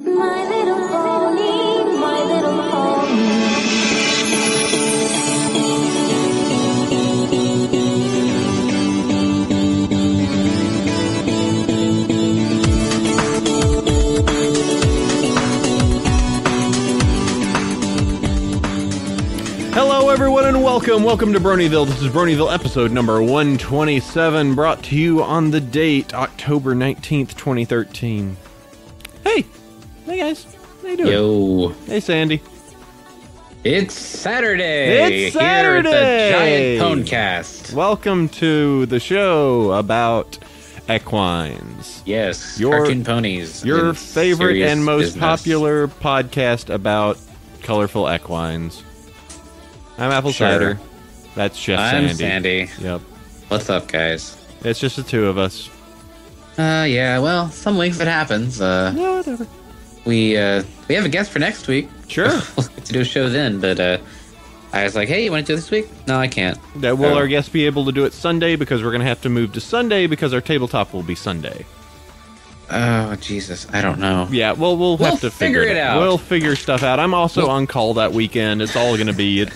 My little pony, my little pony. Hello everyone and welcome to Bronyville. This is Bronyville episode number 127, brought to you on the date October 19th, 2013. Hey guys, how you doing? Yo. Hey Sandy. It's Saturday! It's Saturday! Here at the Giant Ponecast. Welcome to the show about equines. Yes, cartoon ponies. Your favorite and most business. popular podcast about colorful equines. I'm Apple Cider. That's Chef Sandy. I'm Sandy. Yep. What's up, guys? It's just the two of us. Yeah, well, some weeks it happens. No, whatever. We have a guest for next week. Sure. We'll get to do a show then, but I was like, hey, you want to do this week? No, I can't. Will our guest be able to do it Sunday? Because we're going to have to move to Sunday because our tabletop will be Sunday. Oh, Jesus. I don't know. Yeah, well, we'll have to figure it out. We'll figure stuff out. I'm also on call that weekend. It's all going to be...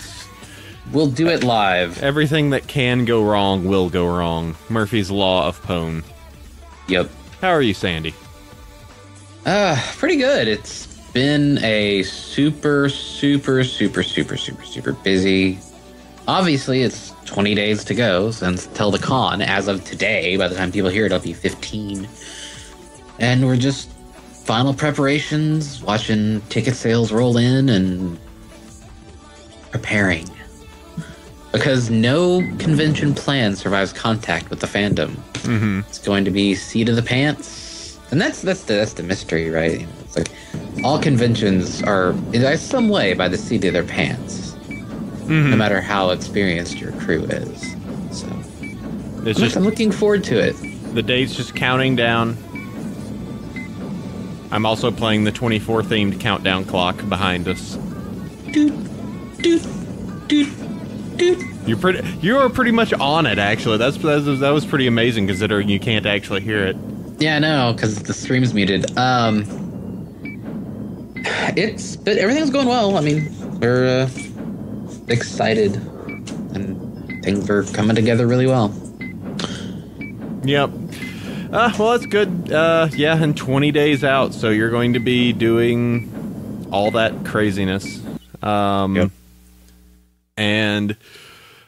We'll do it live. Everything that can go wrong will go wrong. Murphy's Law of Pone. Yep. How are you, Sandy? Pretty good. It's been a super busy. Obviously, it's 20 days to go until the con. As of today, by the time people hear it, it'll be 15. And we're just final preparations, watching ticket sales roll in and preparing. Because no convention plan survives contact with the fandom. Mm-hmm. It's going to be seat of the pants. And that's the mystery, right? You know, it's like all conventions are in some way by the seat of their pants. Mm-hmm. No matter how experienced your crew is. So I'm looking forward to it. The date's just counting down. I'm also playing the 24 themed countdown clock behind us. Doot, doot, doot, doot. You are pretty much on it, actually. That was pretty amazing considering you can't actually hear it. Yeah, I know, because the stream's muted. But everything's going well. I mean, we're excited, and things are coming together really well. Yep. Well, that's good. Yeah, and 20 days out, so you're going to be doing all that craziness. Yep. And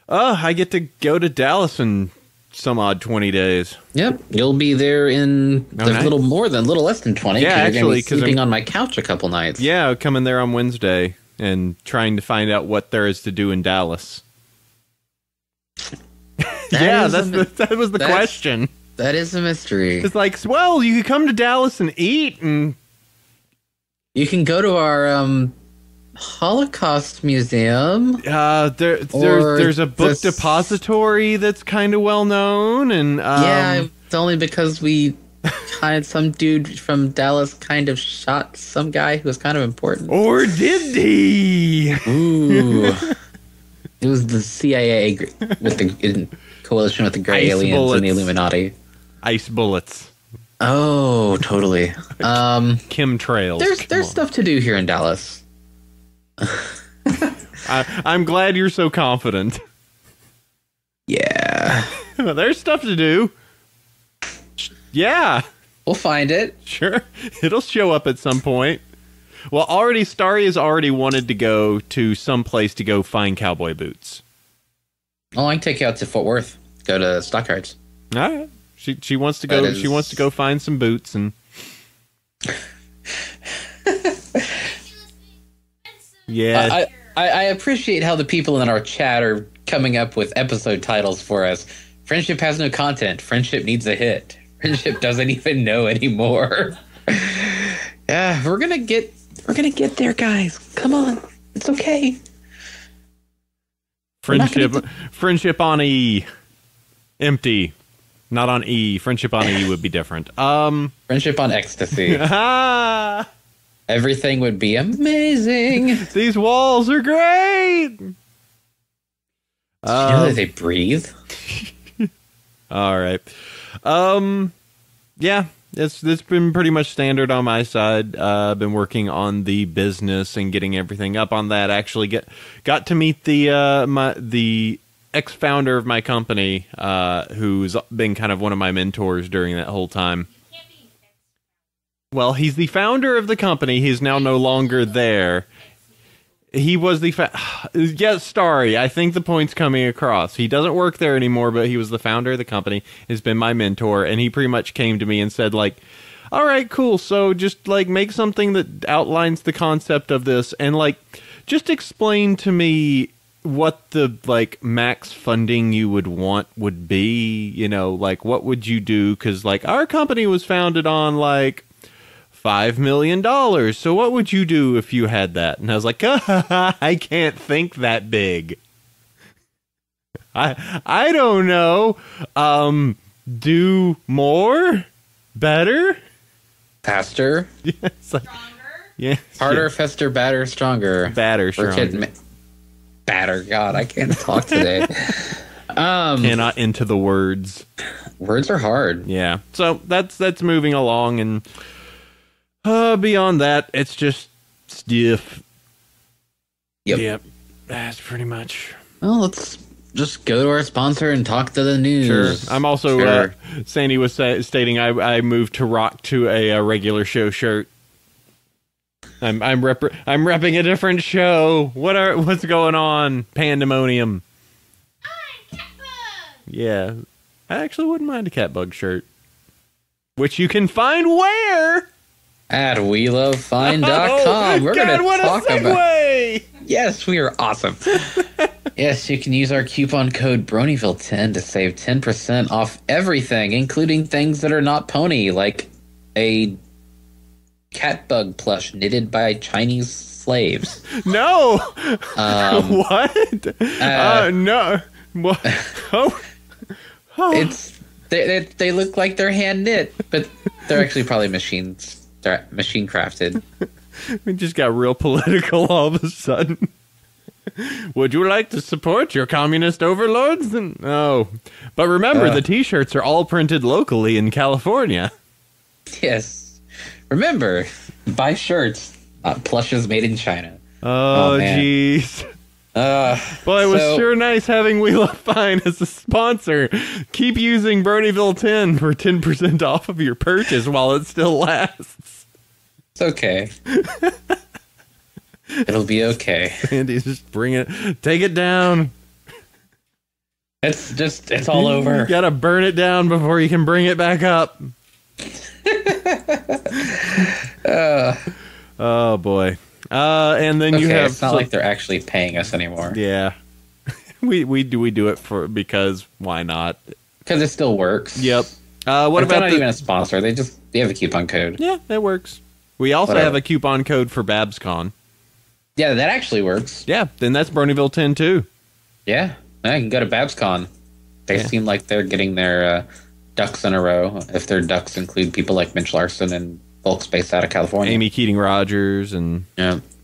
I get to go to Dallas in some odd 20 days. Yep, you'll be there in nice. a little less than 20. Yeah, you're actually, because sleeping on my couch a couple nights. Yeah, coming there on Wednesday and trying to find out what there is to do in Dallas. That was the question. That is a mystery. It's like, well, you could come to Dallas and eat, and you can go to our Holocaust Museum. There's a book depository that's kind of well known, and yeah, it's only because we some dude from Dallas kind of shot some guy who was kind of important. Or did he? Ooh, it was the CIA in coalition with the gray aliens and the Illuminati. Ice bullets. Oh, totally. Chemtrails. There's stuff to do here in Dallas. I'm glad you're so confident. Yeah. There's stuff to do. Yeah. We'll find it. Sure. It'll show up at some point. Well, Starry has already wanted to go to some place to go find cowboy boots. Oh, I can take you out to Fort Worth. Go to Stockyards. All right. She wants to go. She wants to go find some boots and. Yeah. I appreciate how the people in our chat are coming up with episode titles for us. Friendship has no content. Friendship needs a hit. Friendship doesn't even know anymore. Yeah, we're gonna get there, guys. Come on, it's okay. Friendship on E. Empty. Not on E. Friendship on E would be different. Friendship on ecstasy. Everything would be amazing. These walls are great. Did you know that they breathe? All right. Yeah. it's been pretty much standard on my side. I've been working on the business and getting everything up on that. Actually, got to meet the ex-founder of my company, who's been kind of one of my mentors during that whole time. Well, he's the founder of the company. He's now no longer there. He was the yes, sorry. I think the point's coming across. He doesn't work there anymore, but he was the founder of the company. Has been my mentor, and he pretty much came to me and said, like, "All right, cool. So just like make something that outlines the concept of this, and like just explain to me what the like max funding you would want would be. You know, like what would you do? Because like our company was founded on like $5 million. So what would you do if you had that?" And I was like, I can't think that big. I don't know. Do more? Better? Faster? Yes. Like, yeah. Harder, faster, badder, stronger. Badder, stronger. Batter. God, I can't talk today. Cannot into the words. Words are hard. Yeah. So that's moving along, and beyond that, it's just stiff. Yep. That's pretty much. Well, let's just go to our sponsor and talk to the news. Sure. I'm also, Sandy was stating I moved to rock to a regular show shirt. I'm repping a different show. What's going on? Pandemonium. I'm Catbug. Yeah. I actually wouldn't mind a Catbug shirt. Which you can find where? At WeLoveFine.com. We're going to talk about... Yes, we are awesome. Yes, you can use our coupon code Bronyville10 to save 10% off everything, including things that are not pony, like a Catbug plush knitted by Chinese slaves. No! What? No. What? Oh. It's they look like they're hand knit, but they're actually probably machine crafted. We just got real political all of a sudden. Would you like to support your communist overlords? No. But remember, the t-shirts are all printed locally in California. Yes. Remember, buy shirts, not plushes made in China. Oh, jeez. Boy, it was sure nice having We Love Fine as a sponsor. Keep using Bronyville 10 for 10% off of your purchase while it still lasts. It's okay. It'll be okay. Andy's just bring it. Take it down. It's all over. You gotta burn it down before you can bring it back up. Oh, boy. And then you have... It's not like they're actually paying us anymore. Yeah. We do it because why not? Because it still works. Yep. What about not even a sponsor? They have a coupon code. Yeah, that works. We also have a coupon code for BabsCon. Yeah, that actually works. Yeah, then that's Bronyville 10 too. Yeah, I can go to BabsCon. They seem like they're getting their ducks in a row. If their ducks include people like Mitch Larson and folks based out of California, Amy Keating Rogers, and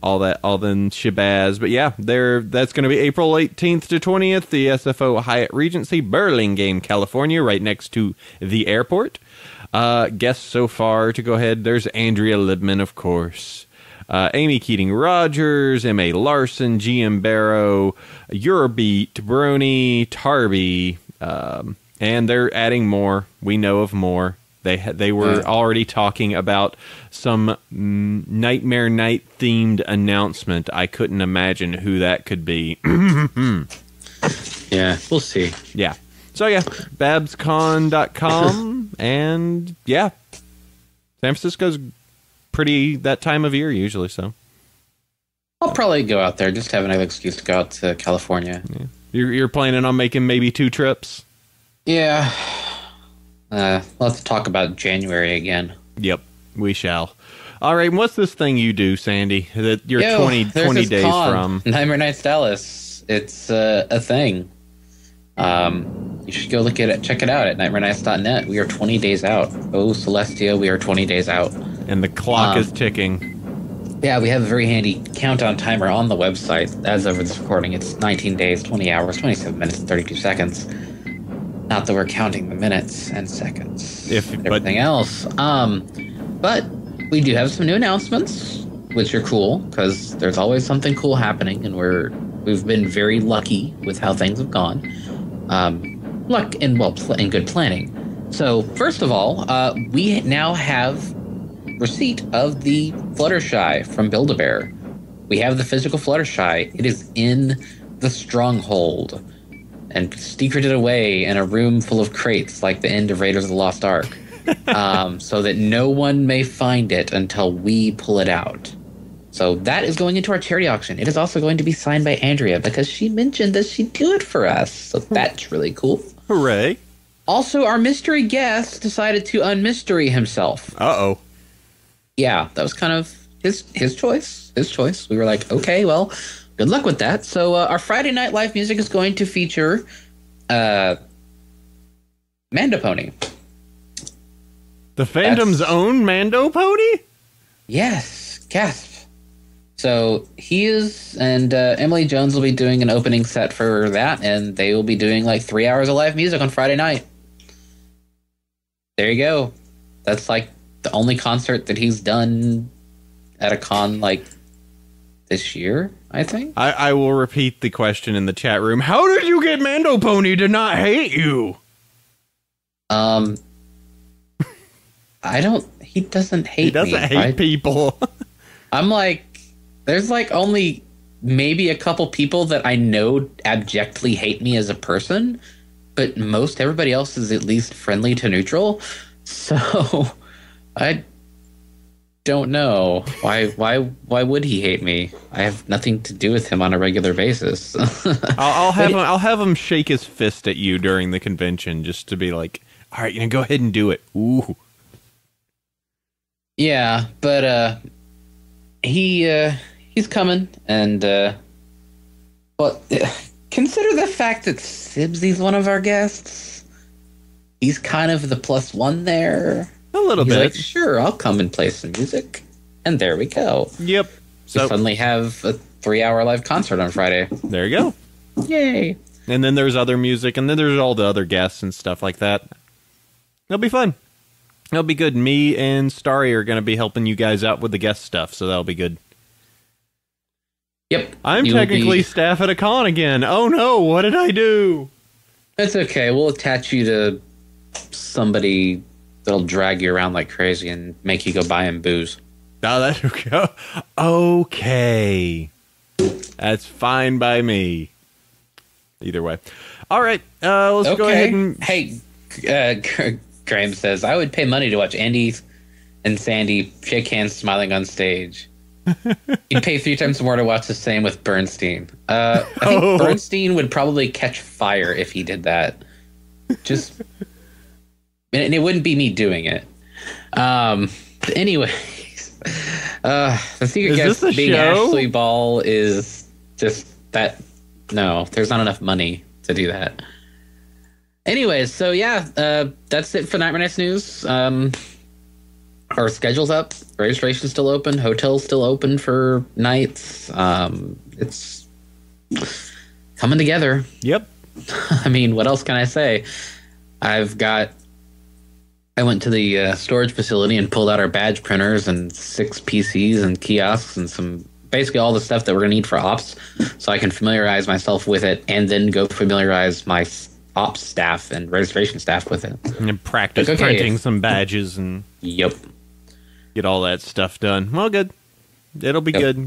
all then shabazz. But yeah, that's going to be April 18th to 20th, the SFO Hyatt Regency, Burlingame, California, right next to the airport. Guests so far to go ahead. There's Andrea Libman, of course. Amy Keating Rogers, M.A. Larson, G.M. Barrow, Eurobeat, Brony, Tarby, and they're adding more. We know of more. They were already talking about some Nightmare Night themed announcement. I couldn't imagine who that could be. Yeah, we'll see. Yeah. So yeah, babscon.com, and yeah, San Francisco's pretty that time of year usually, so I'll probably go out there, just have another excuse to go out to California. Yeah. You're planning on making maybe 2 trips? Yeah. Let's talk about January again. Yep, we shall. All right, what's this thing you do, Sandy, that you're 20 days from? Nightmare Nights Dallas. It's a thing. You should go look at it, check it out at nightmarenights.net. We are 20 days out. Oh, Celestia, we are 20 days out. And the clock is ticking. Yeah, we have a very handy countdown timer on the website. As of this recording, it's 19 days, 20 hours, 27 minutes, and 32 seconds. Not that we're counting the minutes and seconds. But Everything else. But we do have some new announcements, which are cool because there's always something cool happening, and we've been very lucky with how things have gone. Luck and and good planning. So first of all, we now have receipt of the Fluttershy from Build-A-Bear. We have the physical Fluttershy. It is in the stronghold and secreted away in a room full of crates like the end of Raiders of the Lost Ark, so that no one may find it until we pull it out. So that is going into our charity auction. It is also going to be signed by Andrea because she mentioned that she'd do it for us. So that's really cool. Hooray. Also, our mystery guest decided to unmystery himself. Uh-oh. Yeah, that was kind of his choice. His choice. We were like, okay, well, good luck with that. So our Friday night live music is going to feature Manda Pony. The fandom's own Mando Pony? Yes, gasp. So he is, and Emily Jones will be doing an opening set for that, and they will be doing like 3 hours of live music on Friday night. There you go. That's like the only concert that he's done at a con like this year, I think. I will repeat the question in the chat room. How did you get Mando Pony to not hate you? He doesn't hate me. He doesn't hate people. I'm like, there's like only maybe a couple people that I know abjectly hate me as a person, but most everybody else is at least friendly to neutral. So I don't know why would he hate me? I have nothing to do with him on a regular basis. I'll have him shake his fist at you during the convention just to be like, all right, go ahead and do it. Ooh. Yeah, but he's coming, and consider the fact that Sibsy's one of our guests. He's kind of the +1 there. A little bit. Like, sure, I'll come and play some music, and there we go. Yep. So we suddenly have a 3-hour live concert on Friday. There you go. Yay! And then there's other music, and then there's all the other guests and stuff like that. It'll be fun. It'll be good. Me and Starry are going to be helping you guys out with the guest stuff, so that'll be good. Yep. I'm technically staff at a con again. Oh no, what did I do? It's okay. We'll attach you to somebody that'll drag you around like crazy and make you go buy him booze. Oh, that's okay. Okay. That's fine by me. Either way. All right, let's go ahead and... Hey, Graham says, I would pay money to watch Andy and Sandy shake hands smiling on stage. You'd pay 3 times more to watch the same with Bernstein. I think Bernstein would probably catch fire if he did that. Just... and it wouldn't be me doing it. Anyways, the secret guest being show? Ashley Ball is just that... No, there's not enough money to do that. Anyways, so yeah, that's it for Nightmare Nights news. Our schedule's up. Registration's still open. Hotel's still open for nights. It's coming together. Yep. I mean, what else can I say? I went to the storage facility and pulled out our badge printers and 6 PCs and kiosks and basically all the stuff that we're going to need for ops, so I can familiarize myself with it and then go familiarize my ops staff and registration staff with it. And practice printing some badges and yep, get all that stuff done. Well, good. It'll be good.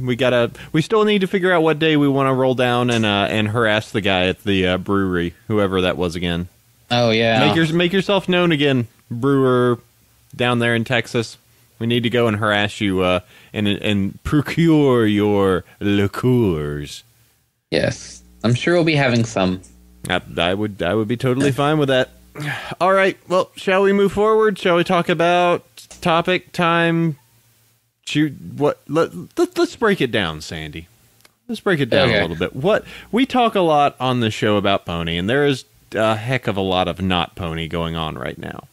We still need to figure out what day we want to roll down and harass the guy at the brewery, whoever that was again. Oh yeah. Make yourself known again, brewer down there in Texas. We need to go and harass you and procure your liqueurs. Yes, I'm sure we'll be having some. I would be totally fine with that. All right. Well, shall we move forward? Shall we talk about topic time? Let's break it down, Sandy. Let's break it down a little bit. We talk a lot on the show about pony, and there is a heck of a lot of not pony going on right now.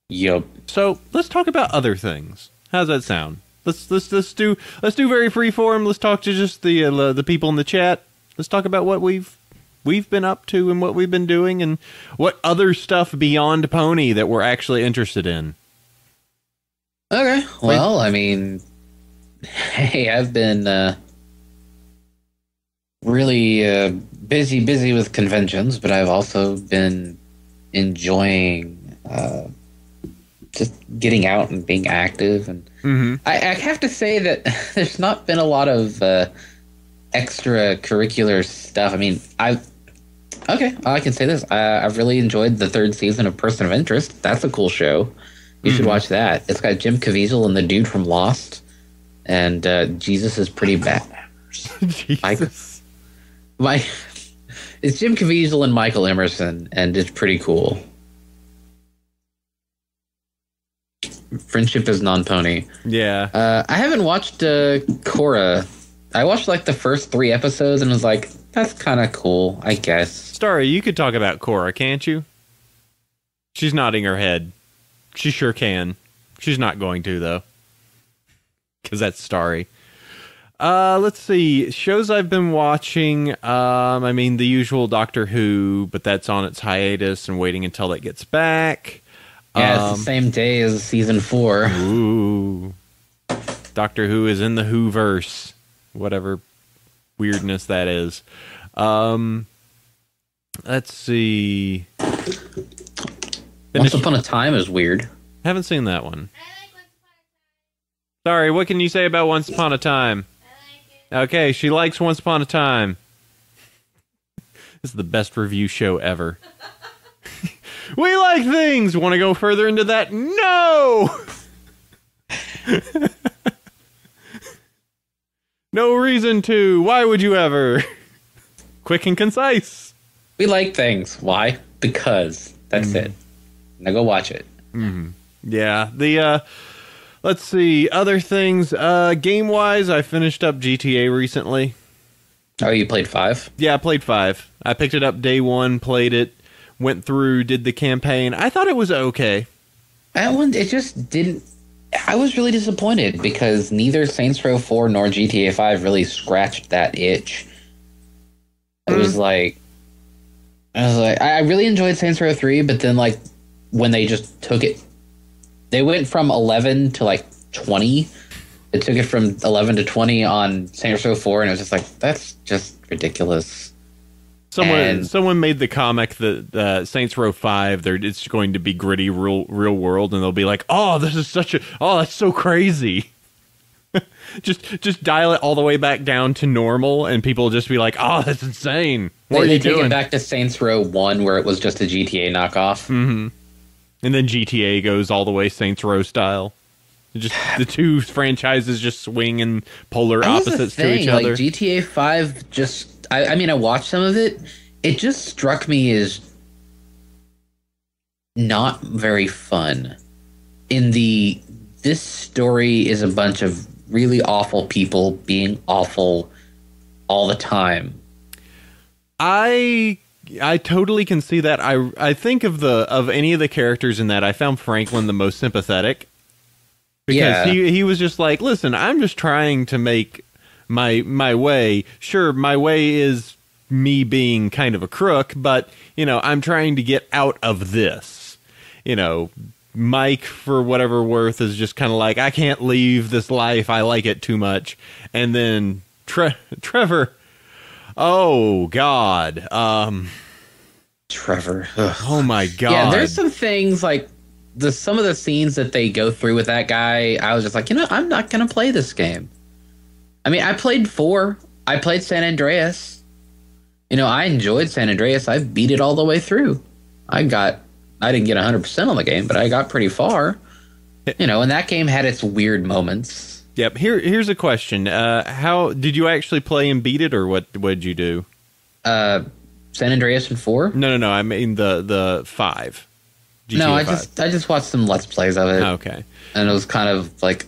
Yep. So let's talk about other things. How's that sound? Let's do very free form. Let's talk to just the people in the chat. Let's talk about what we've we've been up to and what we've been doing and what other stuff beyond Pony that we're actually interested in. Okay. Well, I mean, hey, I've been really busy with conventions, but I've also been enjoying just getting out and being active. And I have to say that there's not been a lot of extracurricular stuff. I mean, I can say this. I've really enjoyed the 3rd season of Person of Interest. That's a cool show. You should watch that. It's got Jim Caviezel and the dude from Lost, and Jesus is pretty bad. Jesus. It's Jim Caviezel and Michael Emerson, and it's pretty cool. Friendship is non-pony. Yeah. I haven't watched Korra. I watched like the first 3 episodes and was like, that's kind of cool, I guess. Starry, you could talk about Korra, can't you? She's nodding her head. She sure can. She's not going to, though. Because that's Starry. Let's see. Shows I've been watching. I mean, the usual Doctor Who, but that's on its hiatus and waiting until it gets back. Yeah, it's the same day as season 4. Ooh. Doctor Who is in the Whoverse. Whatever weirdness that is. Let's see. Once Upon a Time is weird. Haven't seen that one. Sorry, what can you say about Once Upon a Time? Okay, she likes Once Upon a Time. This is the best review show ever. We like things! Want to go further into that? No! No reason to. Why would you ever? Quick and concise. We like things. Why? Because. That's it. Now go watch it. Yeah. The let's see. Other things. Game wise, I finished up GTA recently. Oh, you played 5? Yeah, I played 5. I picked it up day 1, played it, went through, did the campaign. I thought it was okay. That one, it just didn't. I was really disappointed because neither Saints Row 4 nor GTA 5 really scratched that itch. It was like, I really enjoyed Saints Row 3, but then like when they just took it, they went from 11 to like 20. It took it from 11 to 20 on Saints Row 4, and it was just like, that's just ridiculous. Someone made the comic that Saints Row 5, it's going to be gritty real world, and they'll be like, oh, this is that's so crazy. just dial it all the way back down to normal, and people will just be like, oh, that's insane. What are you doing? They take it back to Saints Row 1, where it was just a GTA knockoff. Mm-hmm. And then GTA goes all the way Saints Row style. Just the two franchises just swing in polar opposites to each other. Like GTA 5 just... I mean, I watched some of it. It just struck me as not very fun. This story is a bunch of really awful people being awful all the time. I totally can see that. I think of any of the characters in that, I found Franklin the most sympathetic. Because he was just like, listen, I'm just trying to make my way. Sure, my way is me being kind of a crook, but, I'm trying to get out of this. Mike, for whatever worth, is just kind of like, I can't leave this life. I like it too much. And then Trevor, oh, God. Trevor. Ugh. Oh, my God. Yeah, there's some things like some of the scenes that they go through with that guy, I was just like, I'm not going to play this game. I mean, I played 4. I played San Andreas. I enjoyed San Andreas. I beat it all the way through. I didn't get 100% on the game, but I got pretty far. And that game had its weird moments. Yep. Here's a question. How did you actually play and beat it, or what did you do? San Andreas and 4? No. I mean the 5. GTA no, I 5. just watched some Let's Plays of it. Okay. And it was kind of like,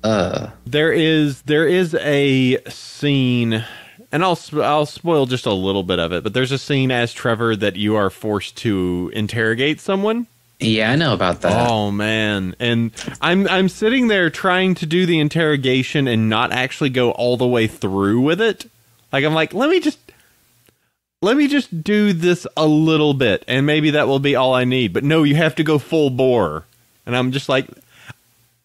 There is a scene, and I'll spoil just a little bit of it, but there's a scene as Trevor that you are forced to interrogate someone. Yeah, I know about that. Oh man. And I'm sitting there trying to do the interrogation and not actually go all the way through with it. Like, I'm like, let me just let me just do this a little bit, and maybe that will be all I need. But no, you have to go full bore. And I'm just like,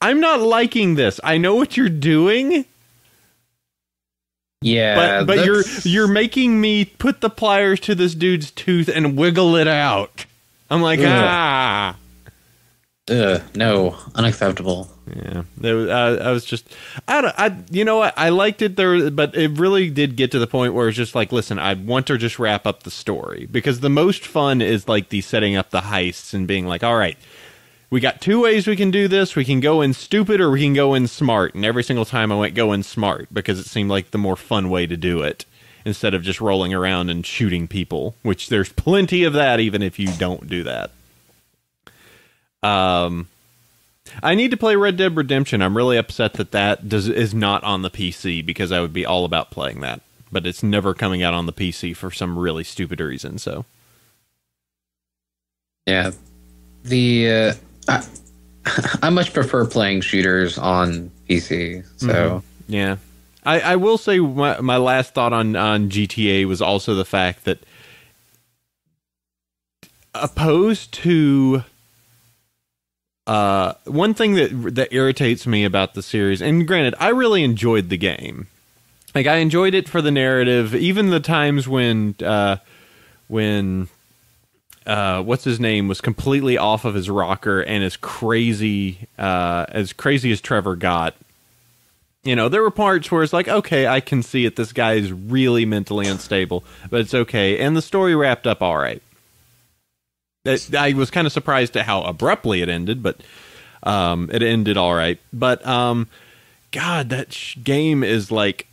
I'm not liking this. I know what you're doing. Yeah, but you're making me put the pliers to this dude's tooth and wiggle it out. I'm like, no, unacceptable. Yeah, I was just, you know what? I liked it there, but it really did get to the point where it's just like, listen, I want to just wrap up the story, because the most fun is like the setting up the heists and being like, all right, we got two ways we can do this. We can go in stupid or we can go in smart. And every single time I went go in smart, because it seemed like the more fun way to do it, instead of just rolling around and shooting people, which there's plenty of that even if you don't do that. I need to play Red Dead Redemption. I'm really upset that is not on the PC, because I would be all about playing that. But it's never coming out on the PC for some really stupid reason, so. Yeah. I much prefer playing shooters on PC, so. Yeah. I will say my last thought on GTA was also the fact that, opposed to one thing that irritates me about the series, and granted, I really enjoyed the game. Like, I enjoyed it for the narrative, even the times when what's his name was completely off of his rocker and as crazy as Trevor got. You know, there were parts where it's like, okay, I can see it. This guy is really mentally unstable, but it's okay. And the story wrapped up all right. I was kind of surprised at how abruptly it ended, but it ended all right. But God, that game is like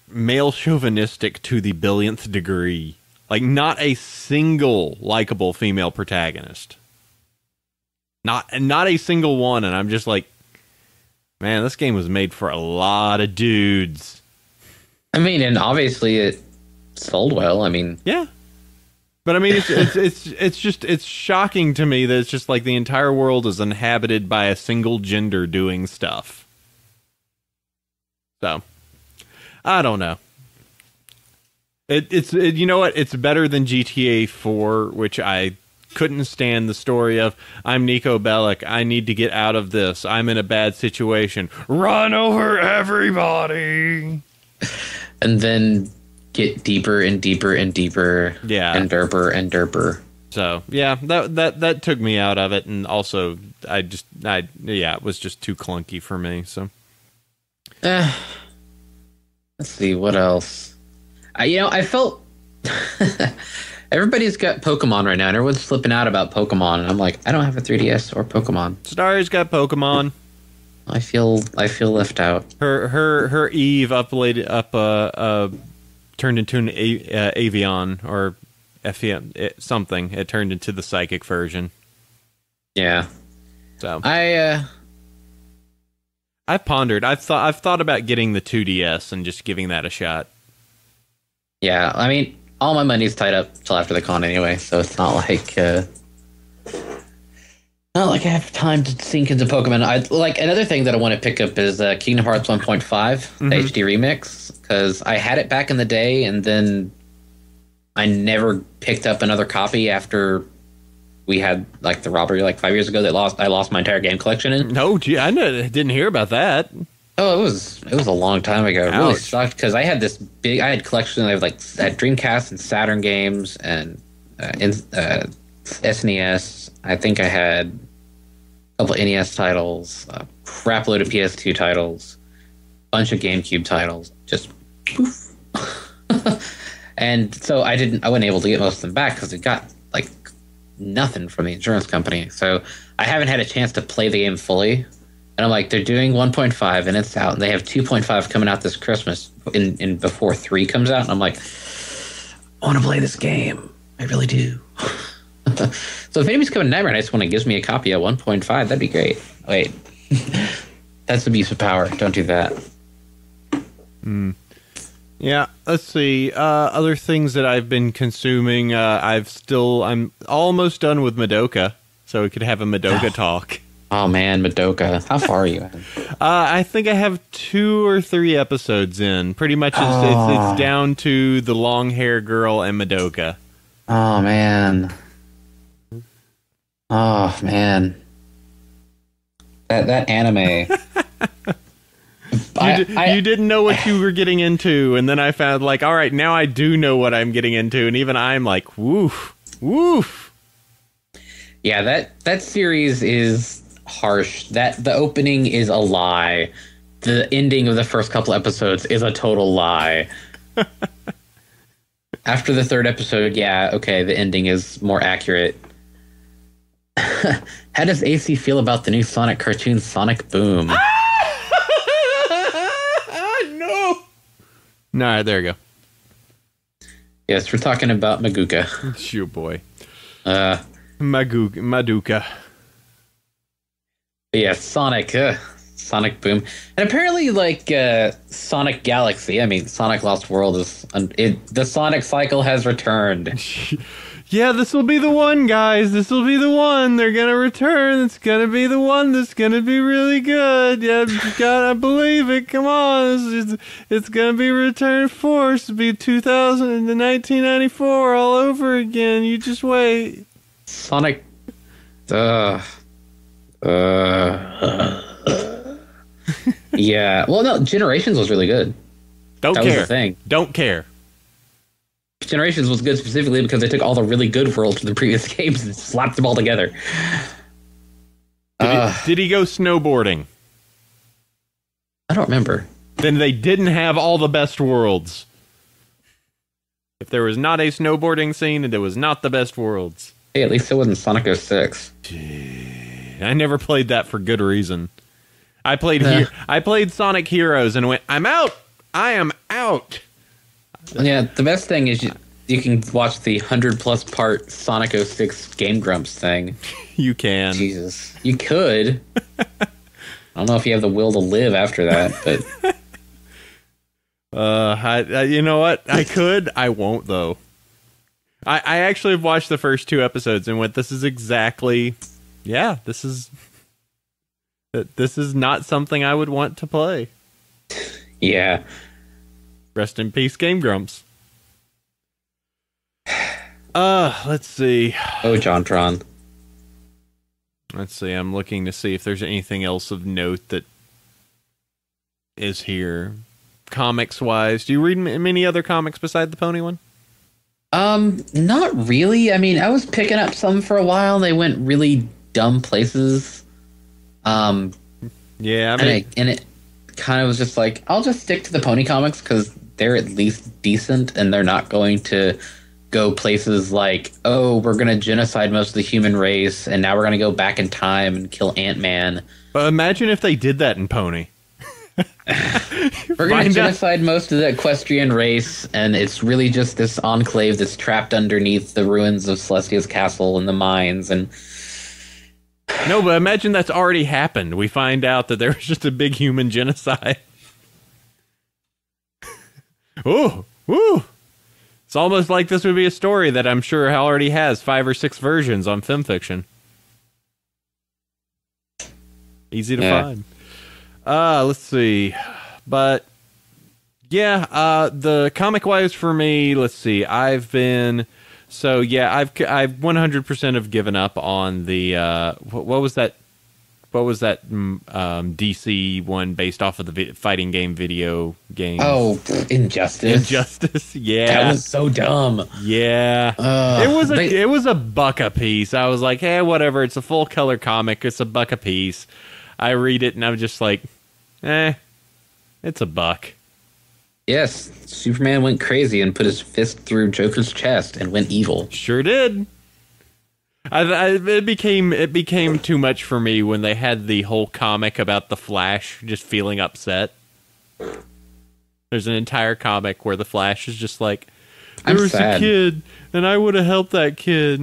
male chauvinistic to the billionth degree. Like, not a single likable female protagonist. Not a single one, and I'm just like, man, this game was made for a lot of dudes. I mean, and obviously it sold well. I mean, yeah. But I mean, it's shocking to me that it's just like the entire world is inhabited by a single gender doing stuff. So, I don't know. You know what? It's better than GTA 4, which I couldn't stand the story of, I'm Nico Bellic, I need to get out of this, I'm in a bad situation, run over everybody! And then get deeper and deeper and deeper, yeah, and derper. So, yeah, that took me out of it, and also, it was just too clunky for me, so. Let's see, what else? I felt everybody's got Pokemon right now, and everyone's flipping out about Pokemon. And I'm like, I don't have a 3DS or Pokemon. Starry's got Pokemon. I feel left out. Her Eve turned into an Avion or FEM something. It turned into the psychic version. Yeah. So I've pondered. I've thought about getting the 2DS and just giving that a shot. Yeah, I mean, all my money's tied up till after the con anyway, so it's not like I have time to sink into Pokemon. Like, another thing that I want to pick up is Kingdom Hearts 1.5, the HD remix, because I had it back in the day, and then I never picked up another copy after we had like the robbery like 5 years ago that I lost my entire game collection in. No, gee, I didn't hear about that. Oh, it was a long time ago. It really sucked because I had collection of I had Dreamcast and Saturn games and SNES. I think I had a couple NES titles, a crap load of PS2 titles, a bunch of GameCube titles. Just poof. And so I wasn't able to get most of them back because it got like nothing from the insurance company. So I haven't had a chance to play the game fully. And I'm like, they're doing 1.5 and it's out, and they have 2.5 coming out this Christmas in before 3 comes out. And I'm like, I want to play this game. I really do. So if anybody's coming to Nightmare Nights when it gives me a copy at 1.5, that'd be great. Wait, that's abuse of power. Don't do that. Yeah, let's see. Other things that I've been consuming. I'm almost done with Madoka, so we could have a Madoka talk. Oh man, Madoka. How far are you at? I think I have 2 or 3 episodes in. Pretty much it's down to the long hair girl and Madoka. Oh man. Oh man. That anime. You didn't know what you were getting into, and then I found like, all right, now I do know what I'm getting into, and even I'm like, woof, woof. Yeah, that series is harsh. That the opening is a lie. The ending of the first couple episodes is a total lie. After the 3rd episode, yeah, okay, the ending is more accurate. How does AC feel about the new Sonic cartoon, Sonic Boom? No. All right, there you go. Yes, we're talking about Maguka. Shoot, boy. Maduka. Yeah, Sonic Boom. And apparently, like, Sonic Galaxy, I mean, Sonic Lost World is... the Sonic cycle has returned. Yeah, this will be the one, guys. This will be the one. They're gonna return. It's gonna be the one that's gonna be really good. Yeah, you gotta believe it. Come on. It's gonna be Return Force. It'll be 1994 all over again. You just wait. Sonic... yeah. Well, no, Generations was really good. Don't that care. Was the thing. Don't care. Generations was good specifically because they took all the really good worlds from the previous games and slapped them all together. Did he go snowboarding? I don't remember. Then they didn't have all the best worlds. If there was not a snowboarding scene, and it was not the best worlds. Hey, at least it wasn't Sonic 06. I never played that for good reason. I played Sonic Heroes and went, I'm out. I am out. Yeah, the best thing is you can watch the 100+ part Sonic 06 Game Grumps thing. You can. Jesus. You could. I don't know if you have the will to live after that, but... you know what? I could. I won't, though. I actually have watched the first 2 episodes and went, this is exactly... Yeah, this is not something I would want to play. Yeah. Rest in peace, Game Grumps. Let's see. Oh, JonTron. Let's see. I'm looking to see if there's anything else of note that is here. Comics-wise, do you read many other comics beside the Pony one? Not really. I mean, I was picking up some for a while, and they went really dumb places. Yeah, I mean... And it kind of was just like, I'll just stick to the Pony comics, because they're at least decent, and they're not going to go places like, oh, we're going to genocide most of the human race, and now we're going to go back in time and kill Ant-Man. But imagine if they did that in Pony. We're going to genocide most of the equestrian race, and it's really just this enclave that's trapped underneath the ruins of Celestia's castle and the mines, and... No, but imagine that's already happened. We find out that there was just a big human genocide. Ooh, ooh. It's almost like this would be a story that I'm sure already has 5 or 6 versions on FimFiction. Easy to find. Let's see. But yeah, the comic wise for me, let's see. I've 100% have given up on the what was that DC one based off of the fighting game video game? Oh, Injustice. Yeah, that was so dumb. Yeah, it was a buck a piece. I was like, hey, whatever. It's a full color comic. It's a buck a piece. I read it and I'm just like, it's a buck. Yes, Superman went crazy and put his fist through Joker's chest and went evil. Sure did. It became too much for me when they had the whole comic about the Flash just feeling upset. There's an entire comic where the Flash is just like, there was a kid, and I would have helped that kid,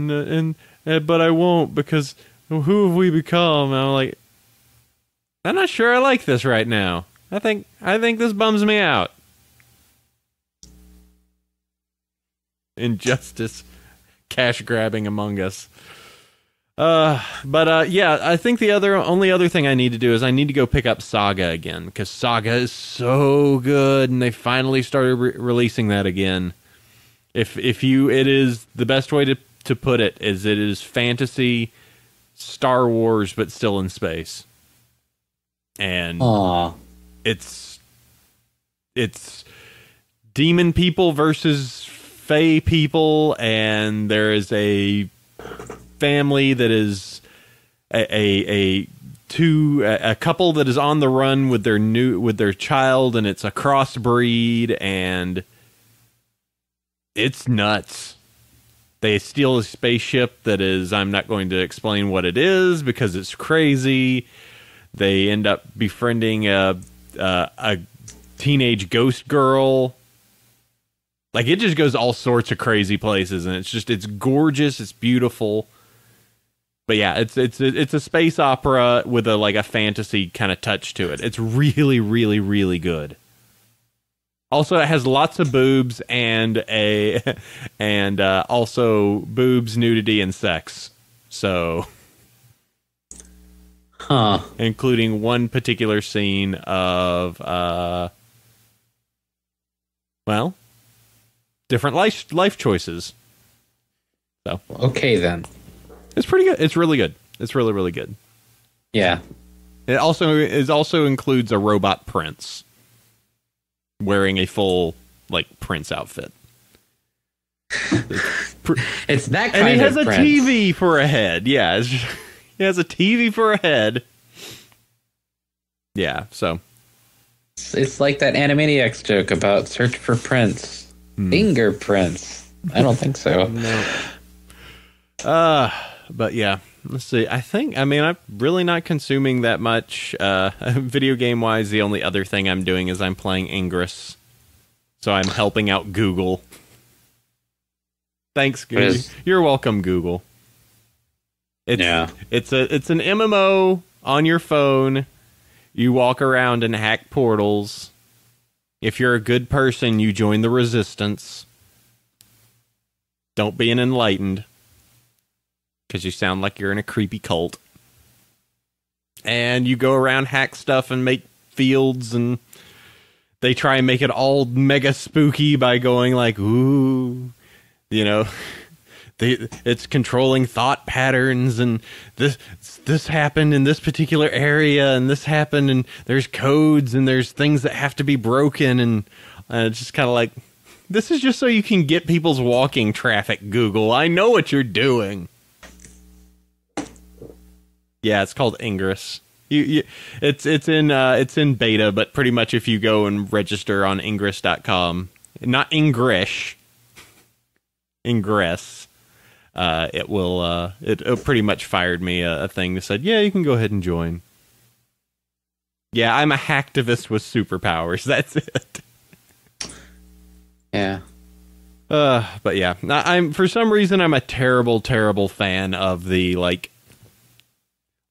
but I won't because who have we become? And I'm like, I'm not sure I like this right now. I think this bums me out. Injustice, cash grabbing among us. Yeah, I think the only other thing I need to do is I need to go pick up Saga again, because Saga is so good, and they finally started releasing that again. It is the best way to put it is it is fantasy Star Wars, but still in space. And it's demon people versus fae people, and there is a family that is a couple that is on the run with their child, and it's a crossbreed, and it's nuts. They steal a spaceship that is, I'm not going to explain what it is because it's crazy. They end up befriending a teenage ghost girl. Like, it just goes all sorts of crazy places, and it's gorgeous, it's beautiful. But yeah, it's a space opera with a fantasy kind of touch to it. It's really, really, really good. Also, it has lots of boobs and also boobs, nudity, and sex. So, including one particular scene of different life choices. So okay then. It's pretty good. It's really good. It's really, really good. Yeah. It also includes a robot prince wearing a full prince outfit. It's that kind of and he has a prince. TV for a head. Yeah, he has a TV for a head. Yeah, so it's like that Animaniacs joke about search for prints, fingerprints. I don't think so. No. But yeah, let's see. I'm really not consuming that much video game wise. The only other thing I'm doing is I'm playing Ingress. So I'm helping out Google. Thanks, Google. You're welcome, Google. It's an MMO on your phone. You walk around and hack portals. If you're a good person, you join the resistance. Don't be an enlightened. Because you sound like you're in a creepy cult. And you go around, hack stuff, and make fields, and they try and make it all mega spooky by going ooh, it's controlling thought patterns, and this happened in this particular area, and this happened, and there's codes, and there's things that have to be broken, and it's just kind of this is just so you can get people's walking traffic, Google. I know what you're doing. Yeah, it's called Ingress. It's in beta, but pretty much if you go and register on ingress.com, not Ingrish, Ingress, it pretty much fired me a thing that said, yeah, you can go ahead and join. Yeah, I'm a hacktivist with superpowers. That's it. Yeah. But yeah, for some reason I'm a terrible, terrible fan of the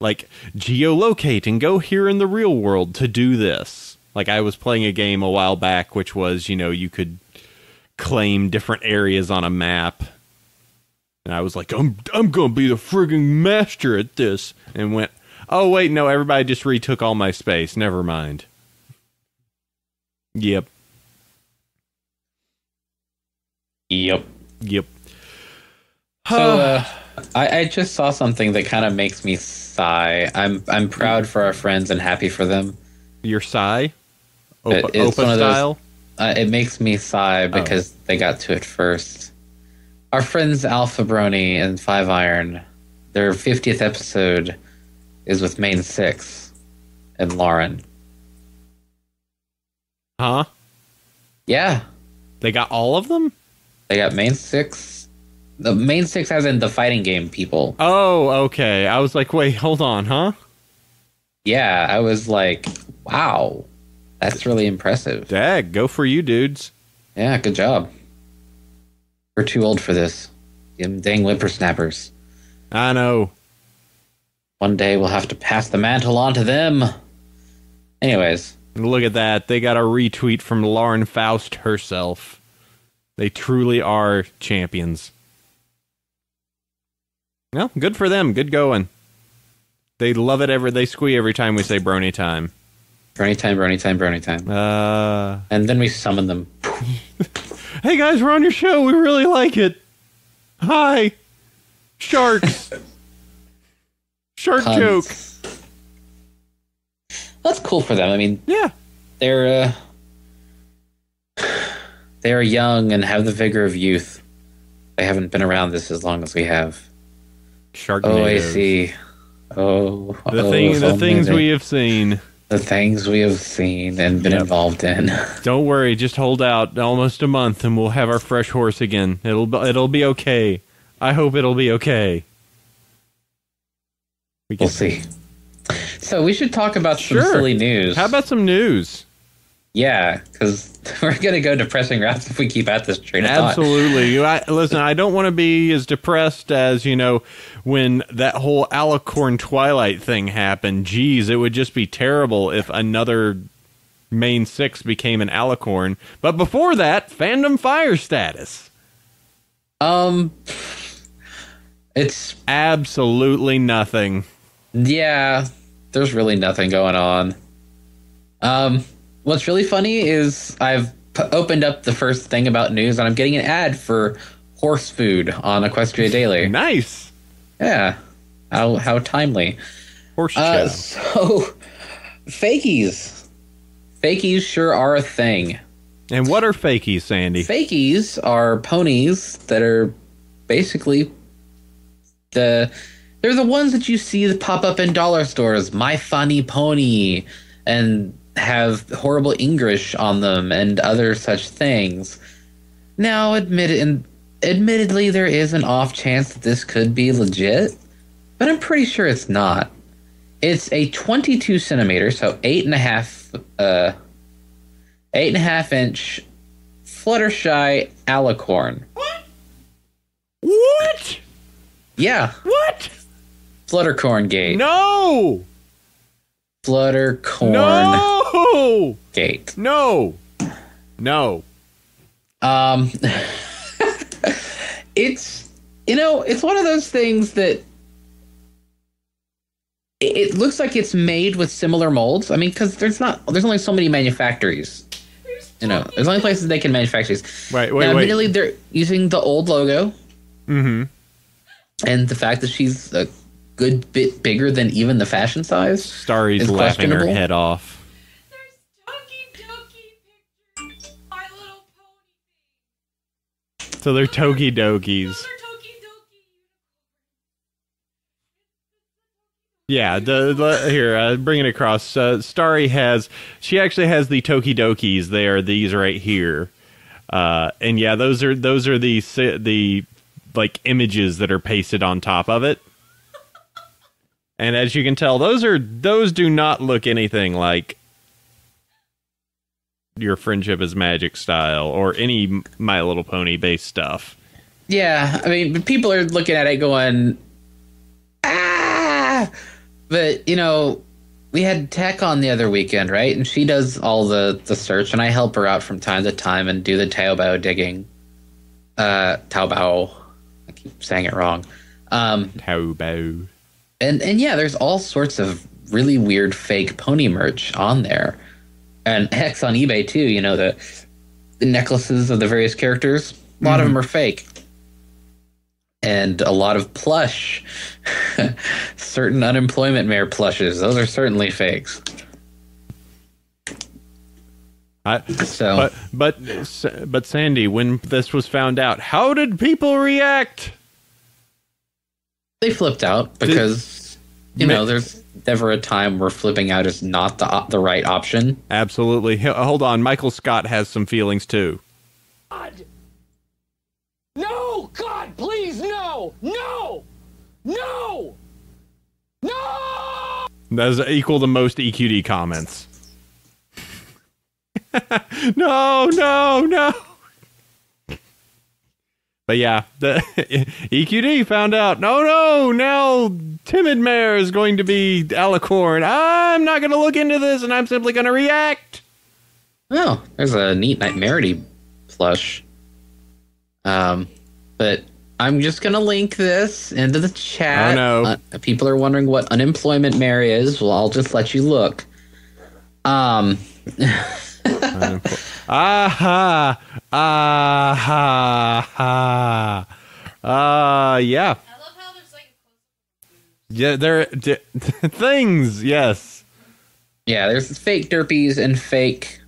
geolocate and go here in the real world to do this. I was playing a game a while back, which was, you could claim different areas on a map. And I was like, I'm going to be the frigging master at this. And went, oh, wait, no, everybody just retook all my space. Never mind. Yep. So, I just saw something that kind of makes me sigh. I'm proud for our friends and happy for them. Your sigh? It's one of style? Those, it makes me sigh because they got to it first. Our friends Alpha Brony and Five Iron, their 50th episode is with Main 6 and Lauren. Huh? Yeah. They got all of them? They got Main 6. The Main 6 as in the fighting game people. Oh, okay. I was like, wait, hold on, huh? Yeah, I was like, wow. That's really impressive. Dag, go for you, dudes. Yeah, good job. We're too old for this. Them dang whippersnappers. I know. One day we'll have to pass the mantle on to them. Anyways. Look at that. They got a retweet from Lauren Faust herself. They truly are champions. Well, good for them. Good going. They love it. They squee every time we say Brony time. Brony time, Brony time, Brony time. And then we summon them. Hey guys, we're on your show. We really like it. Hi. Sharks. Shark Puns. joke. That's cool for them. I mean, Yeah. they're young and have the vigor of youth. They haven't been around this as long as we have. Sharknadoes. Oh, I see. The things we have seen. The things we have seen and been involved in. Don't worry, just hold out almost a month and we'll have our fresh horse again. It'll be okay. I hope it'll be okay. We'll see. So we should talk about some silly news. How about some news? Yeah, because we're going to go depressing routes if we keep at this train of thought. Absolutely. Listen, I don't want to be as depressed as, when that whole Alicorn Twilight thing happened. Geez, it would just be terrible if another main six became an Alicorn. But before that, fandom fire status. It's absolutely nothing. Yeah, there's really nothing going on. What's really funny is I've opened up the first thing about news and I'm getting an ad for horse food on Equestria Daily. Nice. Yeah. How timely. Horse chow. So, fakies. Fakies sure are a thing. And what are fakies, Sandy? Fakies are ponies that are basically they're the ones that you see that pop up in dollar stores. My Funny Pony, and have horrible English on them and other such things. Now, admittedly, there is an off chance that this could be legit, but I'm pretty sure it's not. It's a 22 centimeter, so 8.5 inch Fluttershy Alicorn. What? Yeah. What? Fluttercorn Gate. No. Fluttercorn. No. Gate. No. It's it's one of those things that it looks like it's made with similar molds. I mean, because there's only so many manufacturers. There's only places they can manufacture these. Wait. Admittedly, they're using the old logo. Mm-hmm. And the fact that she's a good bit bigger than even the fashion size. Starry's laughing her head off. There's Toki Doki pictures of My Little Pony. So they're Toki Dokis. Those are Toki Doki. Yeah, here, bring it across. Starry she actually has the Toki Dokis. They are these right here. And yeah, those are the like images that are pasted on top of it. And as you can tell, those do not look anything like your Friendship is Magic style or any My Little Pony based stuff. Yeah, I mean, people are looking at it going, ah! But, we had Tech on the other weekend, right? And she does all the search, and I help her out from time to time and do the Taobao digging. Taobao. I keep saying it wrong. Taobao. And yeah, there's all sorts of really weird fake pony merch on there. And heck, on eBay too, the necklaces of the various characters, a lot of them are fake. And a lot of plush. Certain unemployment mayor plushes, those are certainly fakes. But Sandy, when this was found out, how did people react? They flipped out because, there's never a time where flipping out is not the right option. Absolutely. Hold on. Michael Scott has some feelings, too. God. No! God, please, no! No! No! No! That's equal to most EQD comments. No. But yeah, the EQD found out, no, now Timid Mare is going to be Alicorn. I'm not going to look into this, and I'm simply going to react. Oh, there's a neat Nightmarity plush. But I'm just gonna link this into the chat. Oh, no. People are wondering what unemployment mare is. Well, I'll just let you look. Aha! Aha! Yeah. I love how there's like Yeah, things, yes. Yeah, there's fake Derpies and fake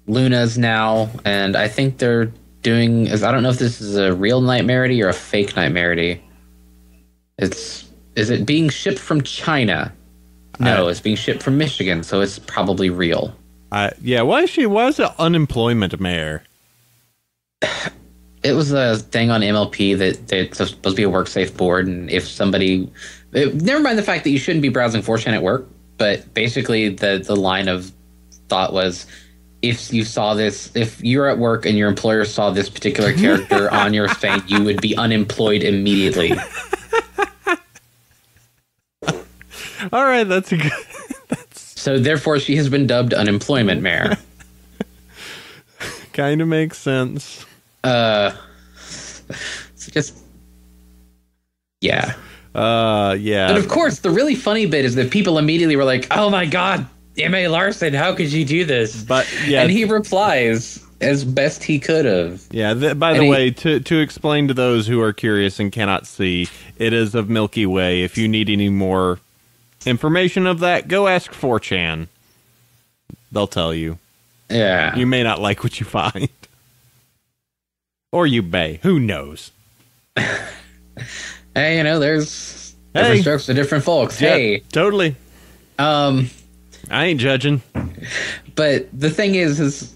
Lunas now, and I think they're doing. I don't know if this is a real Nightmarity or a fake Nightmarity. Is it being shipped from China? No, it's being shipped from Michigan, so it's probably real. Yeah, why is it unemployment mare? It was a thing on MLP that it's supposed to be a work-safe board, and if somebody... never mind the fact that you shouldn't be browsing 4chan at work, but basically the line of thought was, if you saw this, if you're at work and your employer saw this particular character on your thing, you would be unemployed immediately. All right, that's a good... So therefore, she has been dubbed Unemployment Mare. Kind of makes sense. It's just... Yeah. Yeah. But of course, the really funny bit is that people immediately were like, oh my god, M.A. Larson, how could you do this? But yeah, and he replies as best he could have. Yeah, by the way, to explain to those who are curious and cannot see, it is of Milky Way. If you need any more information of that, go ask 4chan. They'll tell you. Yeah. You may not like what you find. Or you may. Who knows? Hey, there's different strokes to different folks. Yeah, hey. Totally. I ain't judging. But the thing is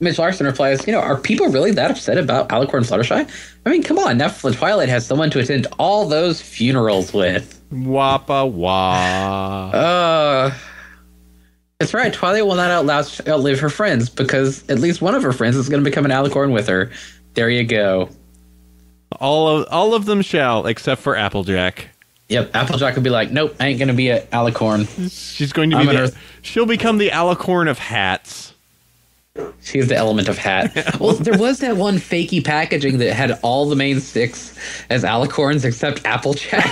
Mitch Larson replies, are people really that upset about Alicorn Fluttershy? I mean, come on. Now Twilight has someone to attend all those funerals with. Wappa wah. That's right. Twilight will not outlive her friends because at least one of her friends is going to become an Alicorn with her. There you go. All of them shall, except for Applejack. Yep, Applejack will be like, nope, I ain't going to be an Alicorn. She's going to be she'll become the Alicorn of hats. She's the element of hat. Well, there was that one fakey packaging that had all the main six as Alicorns except Applejack.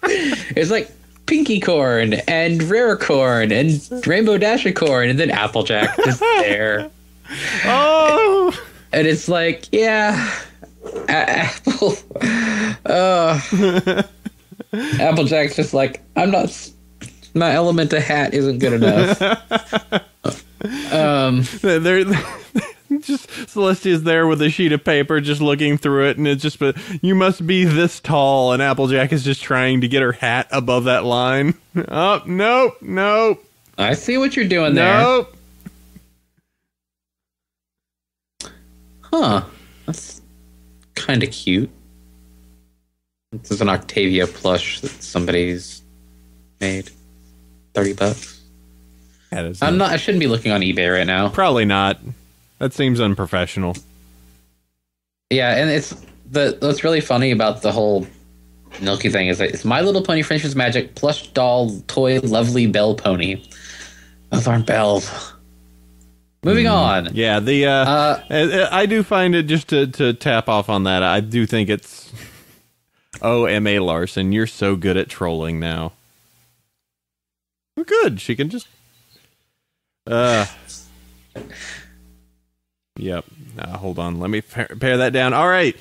It's like Pinky Corn and Rare Corn and Rainbow Dashicorn and then Applejack just there. Oh! And it's like, yeah, Apple. Applejack's just like, my element of hat isn't good enough. They're just Celestia's there with a sheet of paper, just looking through it, and it's just, but you must be this tall, and Applejack is just trying to get her hat above that line. Oh, nope. I see what you're doing there. Nope. Huh. That's kind of cute. This is an Octavia plush that somebody's made. $30. I shouldn't be looking on eBay right now. Probably not. That seems unprofessional. Yeah, and what's really funny about the whole Milky thing is that it's My Little Pony Friendship's Magic plush doll toy lovely bell pony. Those aren't bells. Moving on. Yeah, I do find it, just to tap off on that, I do think it's... Oh, M.A. Larson, you're so good at trolling now. We're good. She can just... Yep. Hold on. Let me pare that down. All right.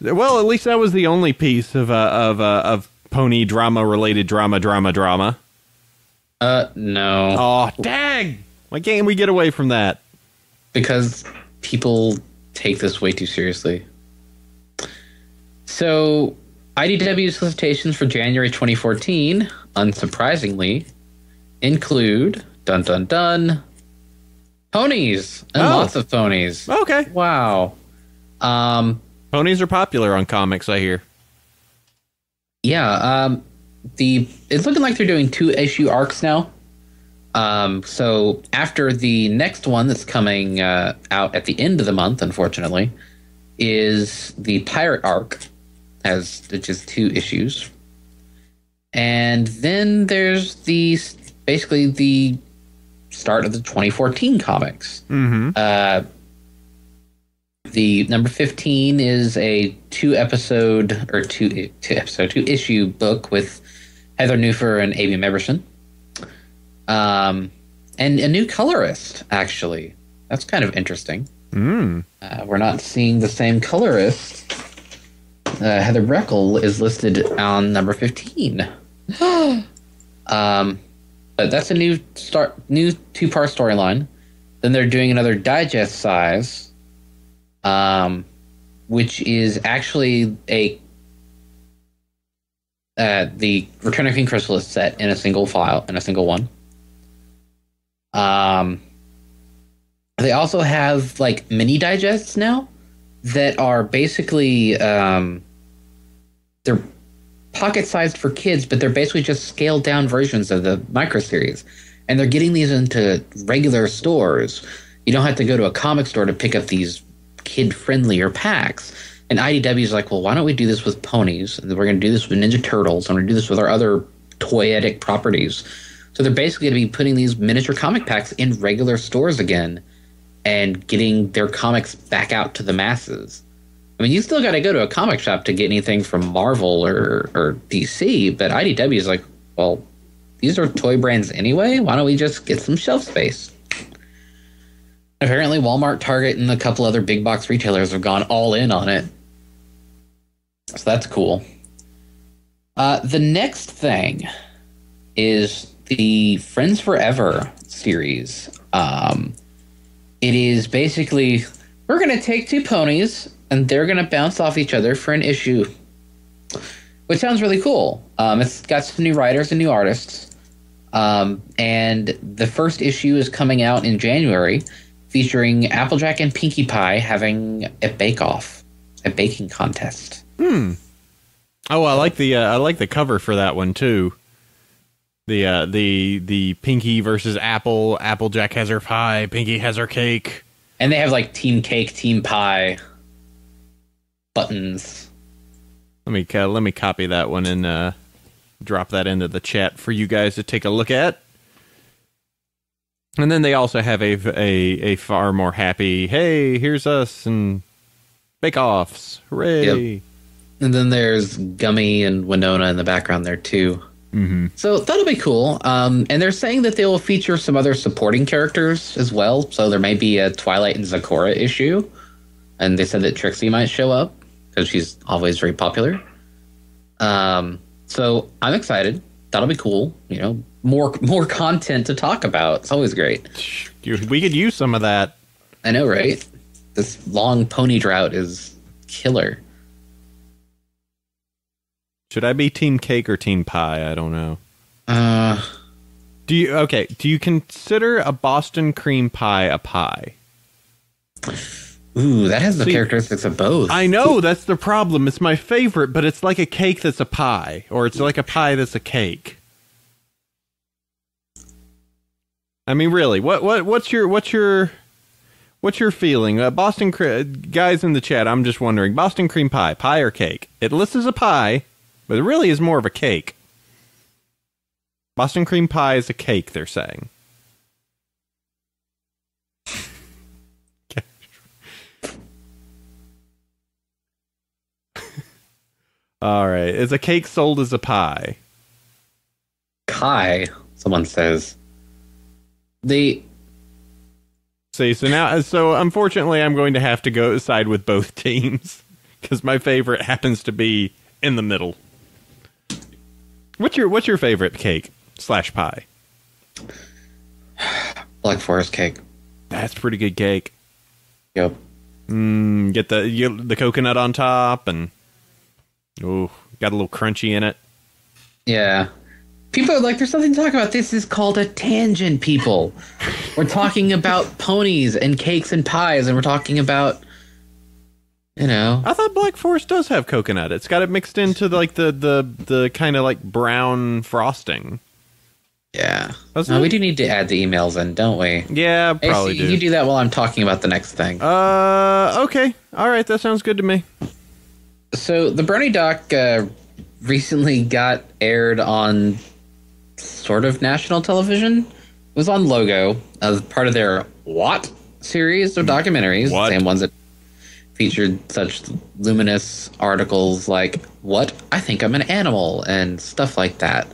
Well, at least that was the only piece of pony drama-related drama. No. Oh, dang! Why can't we get away from that? Because people take this way too seriously. So, IDW solicitations for January 2014, unsurprisingly, include, dun dun dun, ponies! And lots of ponies. Okay. Wow. Ponies are popular on comics, I hear. Yeah, it's looking like they're doing 2-issue arcs now. So after the next one that's coming out at the end of the month, unfortunately, is the Pirate arc, which is 2 issues. And then there's basically the start of the 2014 comics. Mm-hmm. The number 15 is a two issue book with Heather Newfer and Amy Meberson. And a new colorist, actually. That's kind of interesting. We're not seeing the same colorist. Heather Breckel is listed on number 15. But that's a new two-part storyline. Then they're doing another digest size, which is actually the Return of King Chrysalis set in a single file, in a single one. They also have like mini digests now that are basically they're pocket-sized for kids, but they're basically just scaled-down versions of the micro series. And they're getting these into regular stores. You don't have to go to a comic store to pick up these kid-friendlier packs. And IDW is like, well, why don't we do this with ponies? And we're going to do this with Ninja Turtles. And we're going to do this with our other toyetic properties. So they're basically going to be putting these miniature comic packs in regular stores again and getting their comics back out to the masses. I mean, you still got to go to a comic shop to get anything from Marvel or DC, but IDW is like, well, these are toy brands anyway. Why don't we just get some shelf space? Apparently, Walmart, Target, and a couple other big box retailers have gone all in on it. So that's cool. The next thing is the Friends Forever series. It is basically, we're going to take two ponies and they're going to bounce off each other for an issue, which sounds really cool. It's got some new writers and new artists. And the first issue is coming out in January, featuring Applejack and Pinkie Pie having a bake-off, a baking contest. Oh, I like the cover for that one too. The Pinkie versus Apple. Applejack has her pie. Pinkie has her cake. And they have like Team Cake, Team Pie buttons. Let me copy that one and drop that into the chat for you guys to take a look at. And then they also have a far more happy, hey, here's us and bake-offs. Hooray. Yep. And then there's Gummy and Winona in the background there too. Mm-hmm. So that'll be cool. And they're saying that they will feature some other supporting characters as well. So there may be a Twilight and Zakora issue. And they said that Trixie might show up because she's always very popular. So I'm excited. That'll be cool. You know, more content to talk about. It's always great. We could use some of that. I know, right? This long pony drought is killer. Should I be Team Cake or Team Pie? I don't know. Do you consider a Boston cream pie a pie? Ooh, that has the characteristics of both. I know, that's the problem. It's my favorite, but it's like a cake that's a pie, or it's like a pie that's a cake. I mean, really, what's your feeling? Boston guys in the chat, I'm just wondering, Boston cream pie or cake? It lists as a pie, but it really is more of a cake. Boston cream pie is a cake, they're saying. All right. Is a cake sold as a pie? Kai, someone says. So unfortunately, I'm going to have to go side with both teams because my favorite happens to be in the middle. What's your favorite cake / pie? Black Forest cake. That's pretty good cake. Yep. Get the coconut on top and got a little crunchy in it. Yeah. People are like, there's something to talk about. This is called a tangent, people. We're talking about ponies and cakes and pies, and we're talking about, you know. I thought Black Forest does have coconut. It's got it mixed into like the kind of like brown frosting. Yeah. We do need to add the emails in, don't we? Yeah, probably do. You do that while I'm talking about the next thing. Okay. All right, that sounds good to me. So the Brony doc recently got aired on sort of national television. It was on Logo as part of their What series of documentaries. What? Same ones that featured such luminous articles like, "What? I think I'm an animal," and stuff like that.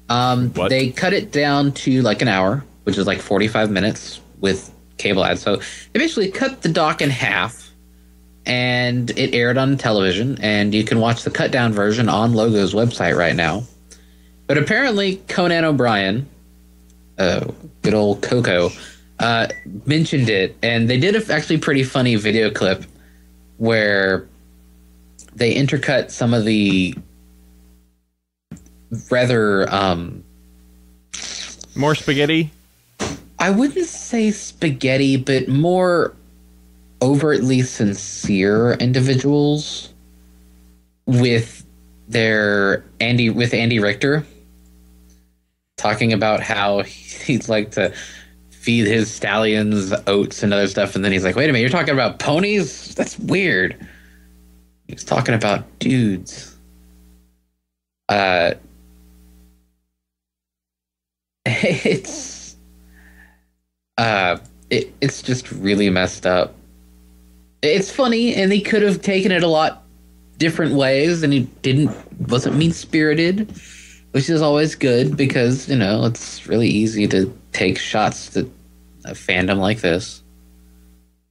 What? They cut it down to like an hour, which is like 45 minutes with cable ads. So they basically cut the doc in half, and it aired on television, and you can watch the cut down version on Logo's website right now. But apparently Conan O'Brien, good old Coco, mentioned it, and they did a actually pretty funny video clip where they intercut some of the rather More spaghetti? I wouldn't say spaghetti, but more overtly sincere individuals with Andy Richter talking about how he'd like to feed his stallions oats and other stuff, and then he's like, "Wait a minute, you're talking about ponies? That's weird." He's talking about dudes. It's just really messed up. It's funny, and he could have taken it a lot different ways, and he wasn't mean-spirited, which is always good because, it's really easy to take shots at a fandom like this.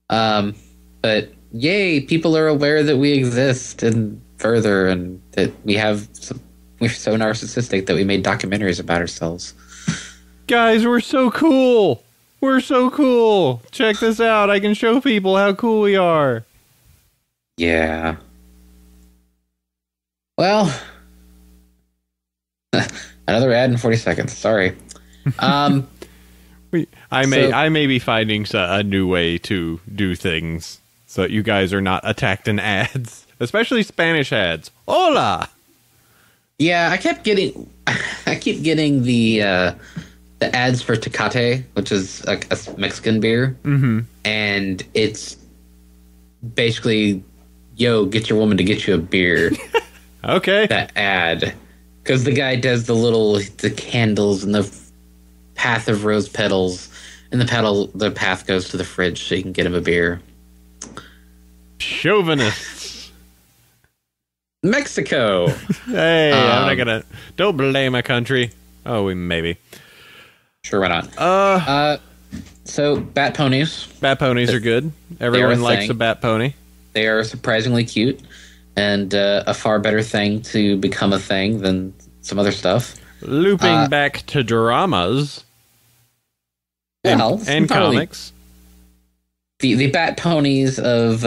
But yay, people are aware that we exist and further, and that we're so narcissistic that we made documentaries about ourselves. Guys, we're so cool. We're so cool. Check this out. I can show people how cool we are. Yeah. Well, another ad in 40 seconds. Sorry. I may be finding a new way to do things so that you guys are not attacked in ads, especially Spanish ads. Hola. Yeah, I keep getting the ads for Tecate, which is a Mexican beer, and it's basically, "Yo, get your woman to get you a beer." Okay. That ad, because the guy does the candles and the path of rose petals, and the path goes to the fridge so you can get him a beer. Chauvinists. Mexico. Hey, I'm not gonna. Don't blame a country. Oh, maybe. Sure, why not? So bat ponies. Bat ponies are good. Everyone likes thing. a bat pony. They are surprisingly cute, and a far better thing to become a thing than some other stuff. Looping back to dramas. And comics. The bat ponies of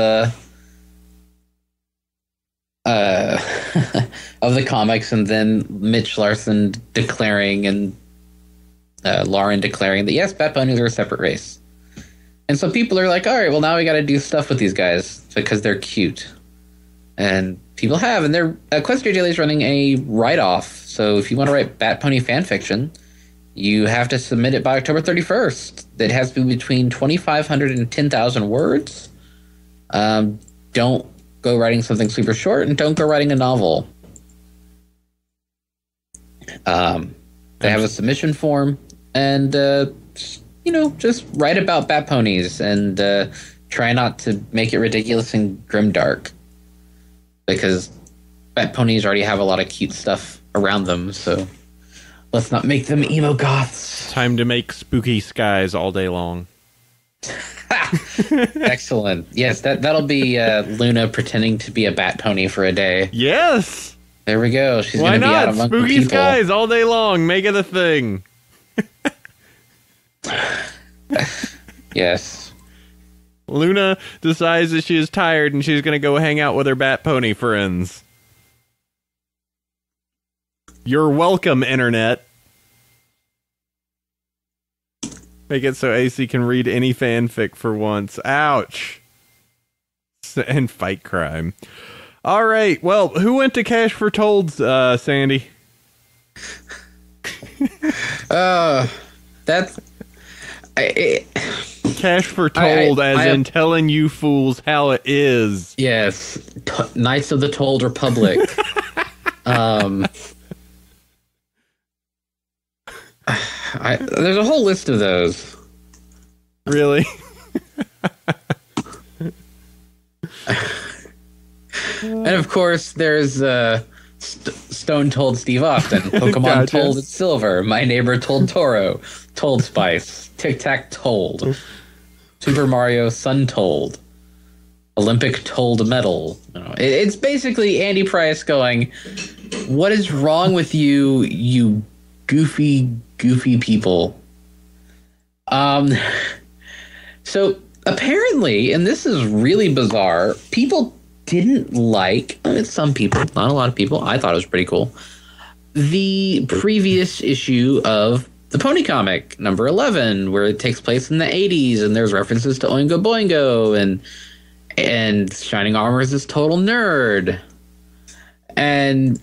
of the comics, and then Mitch Larson declaring and Lauren declaring that yes, bat ponies are a separate race. And so people are like, all right, well, now we got to do stuff with these guys because they're cute. And people have, and Equestria Daily is running a write-off. So if you want to write bat pony fan fiction, you have to submit it by October 31st. It has to be between 2,500 and 10,000 words. Don't go writing something super short, and don't go writing a novel. They have a submission form, and just write about bat ponies, and try not to make it ridiculous and grimdark, because bat ponies already have a lot of cute stuff around them. So let's not make them emo goths. Time to make spooky skies all day long. Excellent. Yes, that'll be Luna pretending to be a bat pony for a day. Yes. There we go. She's Why going to be out not? among Spooky people. skies all day long. Make it a thing. Yes. Luna decides that she is tired and she's going to go hang out with her bat pony friends. You're welcome, Internet. Make it so AC can read any fanfic for once. Ouch. And fight crime. All right. Well, who went to Cash for Tolds, Sandy? That's... Cash for Told, as in telling you fools how it is. Yes. Knights of the Told Republic. There's a whole list of those. Really? And of course, there's Stone told Steve Austin. Pokemon Gotcha. told it's Silver. My neighbor told Toro. Told Spice. Tic Tac told. Super Mario Sun told. Olympic told Metal. You know, it's basically Andy Price going, what is wrong with you, you goofy people? So apparently, and this is really bizarre, people didn't like, some people, not a lot of people, I thought it was pretty cool, the previous issue of the Pony comic, number 11, where it takes place in the 80s, and there's references to Oingo Boingo, and Shining Armor is this total nerd. And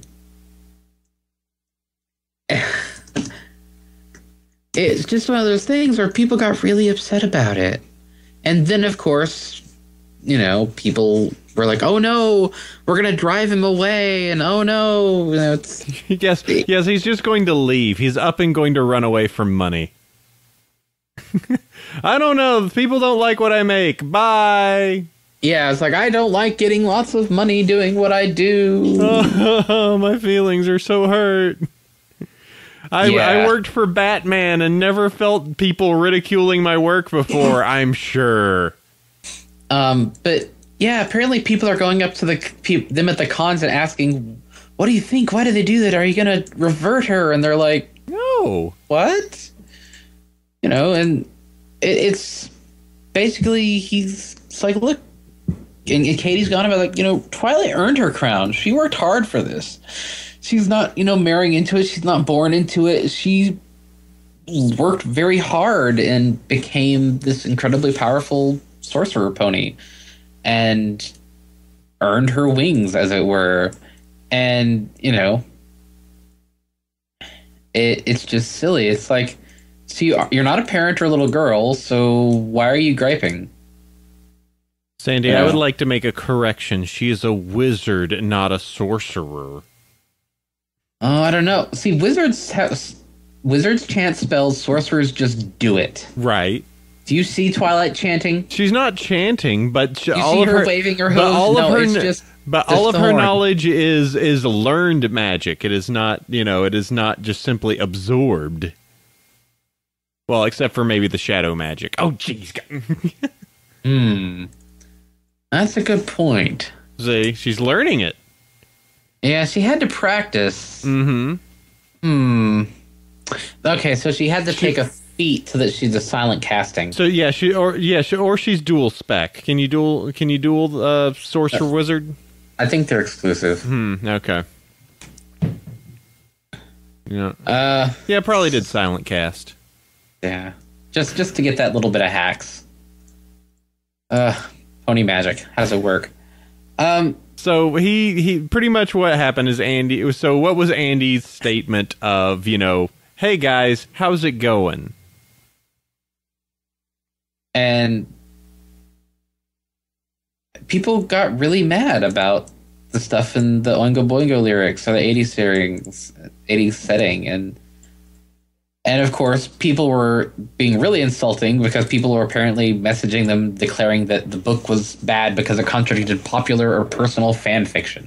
it's just one of those things where people got really upset about it. And then, of course, you know, people were like, oh no, we're going to drive him away. And oh no, you know, it's... Yes, he's just going to leave. He's up and going to run away from money. I don't know. People don't like what I make. Bye. Yeah, it's like, I don't like getting lots of money doing what I do. Oh, my feelings are so hurt. I worked for Batman and never felt people ridiculing my work before, I'm sure. But yeah, apparently people are going up to them at the cons and asking, what do you think? Why did they do that? Are you going to revert her? And they're like, no. What? You know, and it's basically, it's like, look, and Katie's gone about like, you know, Twilight earned her crown. She worked hard for this. She's not, you know, marrying into it. She's not born into it. She worked very hard and became this incredibly powerful sorcerer pony and earned her wings, as it were. And, you know, it's just silly. It's like, see, you're not a parent or a little girl, so why are you griping? Sandy, I would like to make a correction. She is a wizard, not a sorcerer. Oh, I don't know. See, wizards chant spells, sorcerers just do it. Right. Do you see Twilight chanting? She's not chanting, but you see her waving her hose? All of her knowledge is learned magic. It is not, you know, it is not just simply absorbed. Well, except for maybe the shadow magic. Oh, jeez. That's a good point. See, she's learning it. Yeah, she had to practice. Okay, so she had to take a feat so that she's a silent casting. So yeah, or she's dual spec. Can you dual sorcerer wizard? I think they're exclusive. Okay. Yeah. Yeah, probably did silent cast. Yeah. Just to get that little bit of hacks. Pony magic. How does it work? So he pretty much what happened is Andy. So what was Andy's statement of, you know, hey guys, how's it going? And people got really mad about the stuff in the Oingo Boingo lyrics or the 80s setting. And of course, people were being really insulting because people were apparently messaging them declaring that the book was bad because it contradicted popular or personal fan fiction.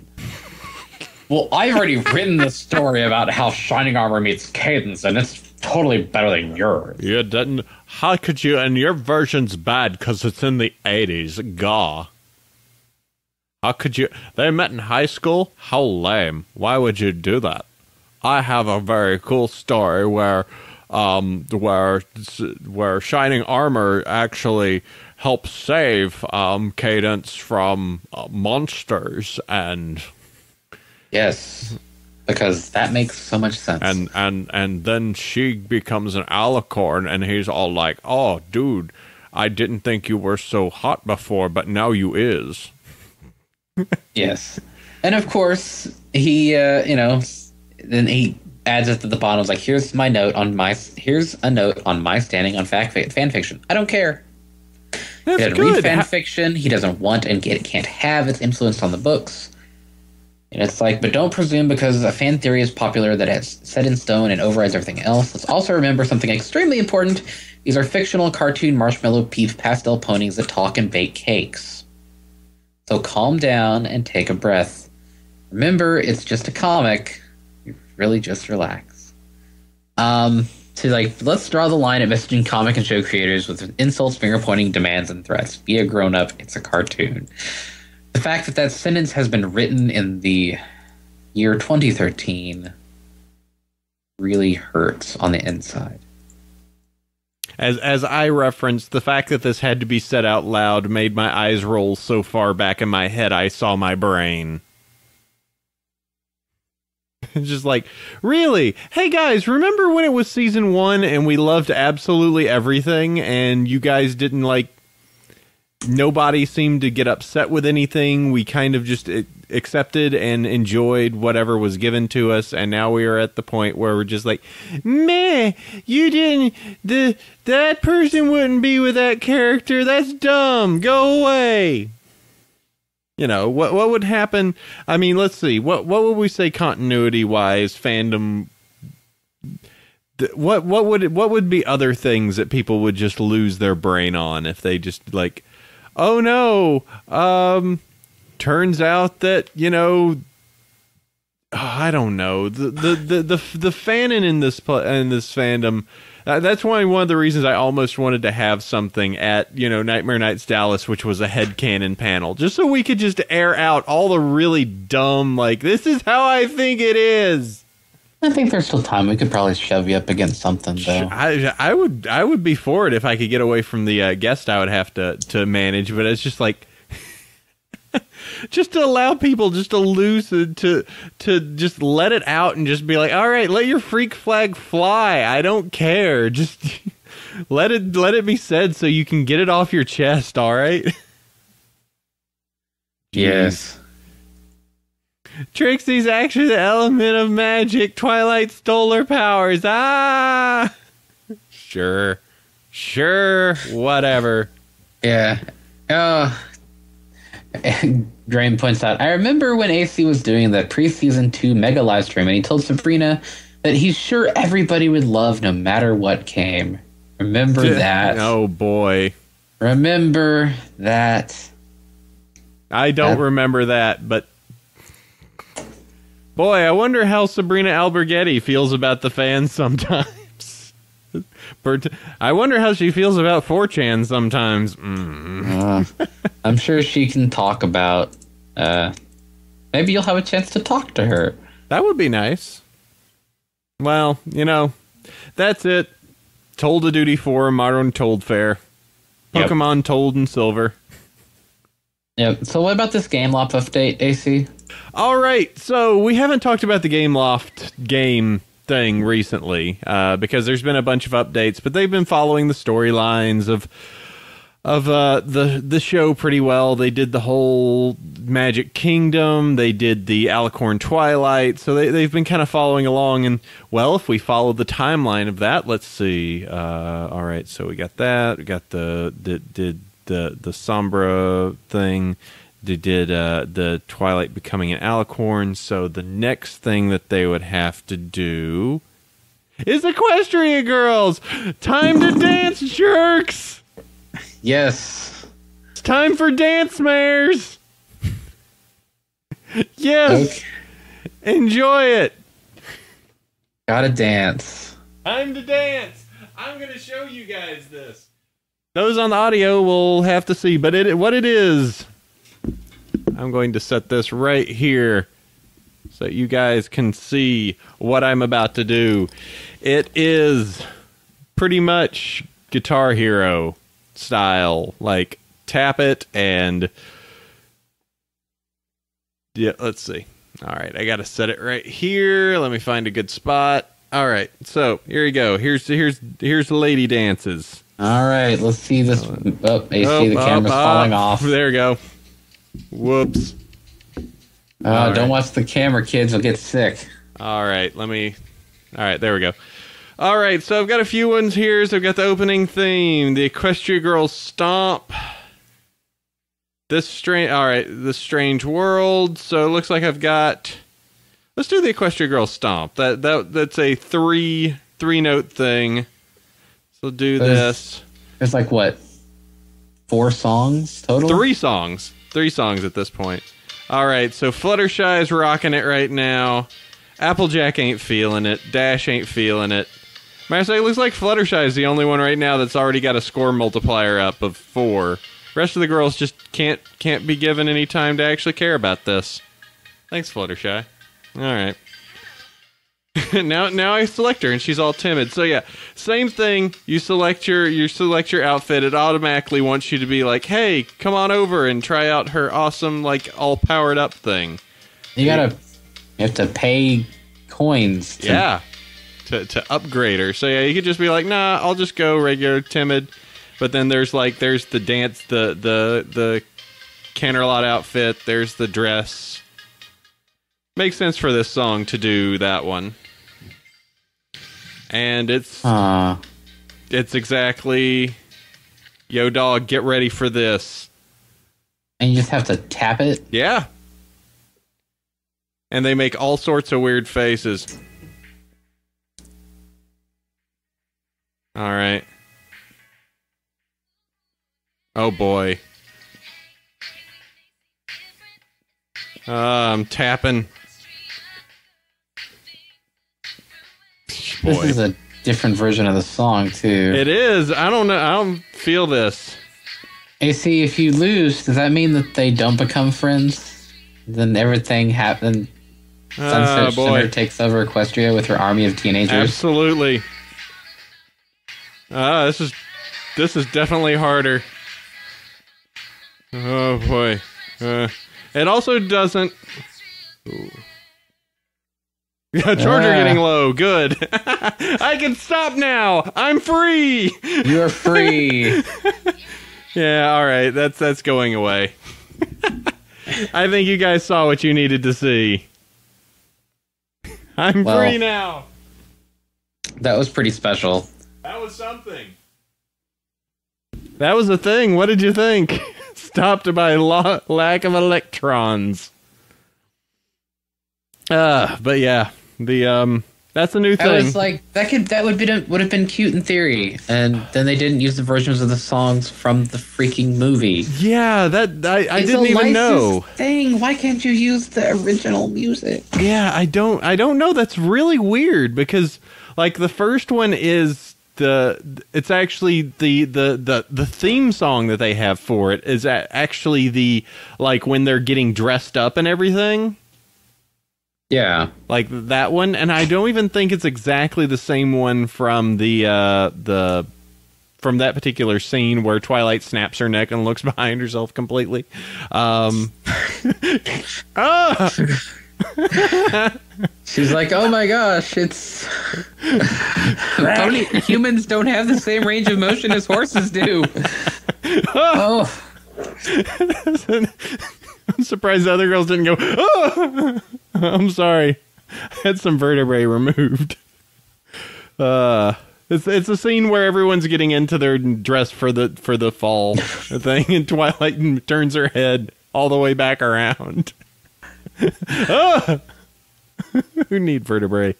Well, I've already written this story about how Shining Armor meets Cadence, and it's totally better than yours. You didn't. How could you? And your version's bad because it's in the 80s. Gah. How could you? They met in high school? How lame. Why would you do that? I have a very cool story where Shining Armor actually helps save Cadence from monsters, and yes, because that makes so much sense. And then she becomes an alicorn, and he's all like, "Oh, dude, I didn't think you were so hot before, but now you is." Yes, and of course he, then he adds it to the bottom. Like, here's a note on my standing on fan fiction. I don't care. He doesn't read fan fiction. He doesn't want and can't have its influence on the books. And it's like, but don't presume because a fan theory is popular that it's set in stone and overrides everything else. Let's also remember something extremely important. These are fictional cartoon marshmallow peep pastel ponies that talk and bake cakes. So calm down and take a breath. remember, it's just a comic. You really just relax. Let's draw the line at messaging comic and show creators with insults, finger pointing, demands, and threats. Be a grown up. It's a cartoon. The fact that that sentence has been written in the year 2013 really hurts on the inside. As I referenced, the fact that this had to be said out loud made my eyes roll so far back in my head I saw my brain. Just like, really? Hey guys, remember when it was season 1 and we loved absolutely everything and you guys didn't nobody seemed to get upset with anything. We kind of just accepted and enjoyed whatever was given to us, and now we are at the point where we're just like, meh, you didn't, that person wouldn't be with that character. That's dumb. Go away. You know, what would happen? I mean, let's see. What would we say continuity-wise, fandom? What would be other things that people would just lose their brain on if they just oh no, turns out that, I don't know, the fanon in this fandom. That's one of the reasons I almost wanted to have something at, Nightmare Nights Dallas, which was a headcanon panel, just so we could just air out all the really dumb, this is how I think it is. I think there's still time. We could probably shove you up against something, though. I would be for it if I could get away from the guest I would have to manage, but it's just just to allow people just to lose to just let it out and just be like, all right, let your freak flag fly. I don't care. Just let it be said so you can get it off your chest. All right. Yes. Trixie's actually the element of magic. Twilight stole her powers. Ah, sure, whatever. Yeah. Drain points out, I remember when AC was doing the pre-season 2 mega live stream and he told Sabrina that he's sure everybody would love no matter what came. Remember that? Oh boy. Remember that? I don't remember that, but boy, I wonder how Sabrina Alberghetti feels about the fans sometimes. I wonder how she feels about 4chan sometimes. I'm sure she can talk about... maybe you'll have a chance to talk to her. That would be nice. Well, that's it. Told a Duty 4, Modern Told Fair. Pokemon Told and Silver. Yep. So what about this Game Loft update, AC? All right, so we haven't talked about the Game Loft game thing recently because there's been a bunch of updates, but they've been following the storylines of the show pretty well. They did the whole Magic Kingdom, they did the Alicorn Twilight, so they've been kind of following along. And well, if we follow the timeline of that, let's see. All right, so we got that. We got the Sombra thing. They did the Twilight becoming an Alicorn, so the next thing that they would have to do is Equestria Girls! Time to dance, jerks! Yes. It's time for Dance Mares! Yes! Okay. Enjoy it! Gotta dance. Time to dance! I'm gonna show you guys this. Those on the audio will have to see, but what it is... I'm going to set this right here so you guys can see what I'm about to do. It is pretty much Guitar Hero style. Tap it and... Yeah, let's see. All right, I got to set it right here. Let me find a good spot. All right, so here you go. Here's the lady dances. All right, let's see this. Oh, AC, the camera's falling off. There we go. Whoops. Don't watch the camera, kids. You'll get sick. All right, all right, there we go. All right, so I've got a few ones here. So I've got the opening theme, the Equestria Girls Stomp. This Strange World. So it looks like I've got... Let's do the Equestria Girls Stomp. That's a three note thing. So do this. There's what? 4 songs total? 3 songs. 3 songs at this point. All right, so Fluttershy is rocking it right now. Applejack ain't feeling it. Dash ain't feeling it. Matter of fact, it looks like Fluttershy is the only one right now that's already got a score multiplier up of 4. Rest of the girls just can't be given any time to actually care about this. Thanks, Fluttershy. All right. now I select her and she's all timid. So yeah, same thing. You select your outfit. It automatically wants you to be like, hey, come on over and try out her awesome, like, all powered up thing. You have to pay coins. To upgrade her. So yeah, you could just be like, nah, I'll just go regular timid. But then there's the dance, the Canterlot outfit. There's the dress. Makes sense for this song to do that one. And it's exactly, yo dog, get ready for this. And you just have to tap it? Yeah. And they make all sorts of weird faces. All right. Oh boy. I'm tapping. Boy. This is a different version of the song, too. It is. I don't know. I don't feel this. Hey, see, if you lose, does that mean that they don't become friends? Then everything happens. Sunset Shimmer takes over Equestria with her army of teenagers. Absolutely. This is definitely harder. Oh boy. It also doesn't. Ooh. Yeah, charger getting low. Good. I can stop now. I'm free. You're free. Yeah, all right. That's going away. I think you guys saw what you needed to see. I'm free now. That was pretty special. That was something. That was a thing. What did you think? Stopped by lack of electrons. But yeah, that's a new thing. I was like, that would have been cute in theory, and then they didn't use the versions of the songs from the freaking movie. Yeah, I didn't even know. Thing. Why can't you use the original music? Yeah, I don't know. That's really weird because like the first one is it's actually the theme song that they have for it is actually the like when they're getting dressed up and everything. Yeah, like that one, and I don't even think it's exactly the same one from from that particular scene where Twilight snaps her neck and looks behind herself completely. She's like, oh my gosh, it's humans don't have the same range of motion as horses do. Oh. I'm surprised the other girls didn't go, oh! I'm sorry. I had some vertebrae removed. It's a scene where everyone's getting into their dress for the fall thing, and Twilight turns her head all the way back around. Who need vertebrae?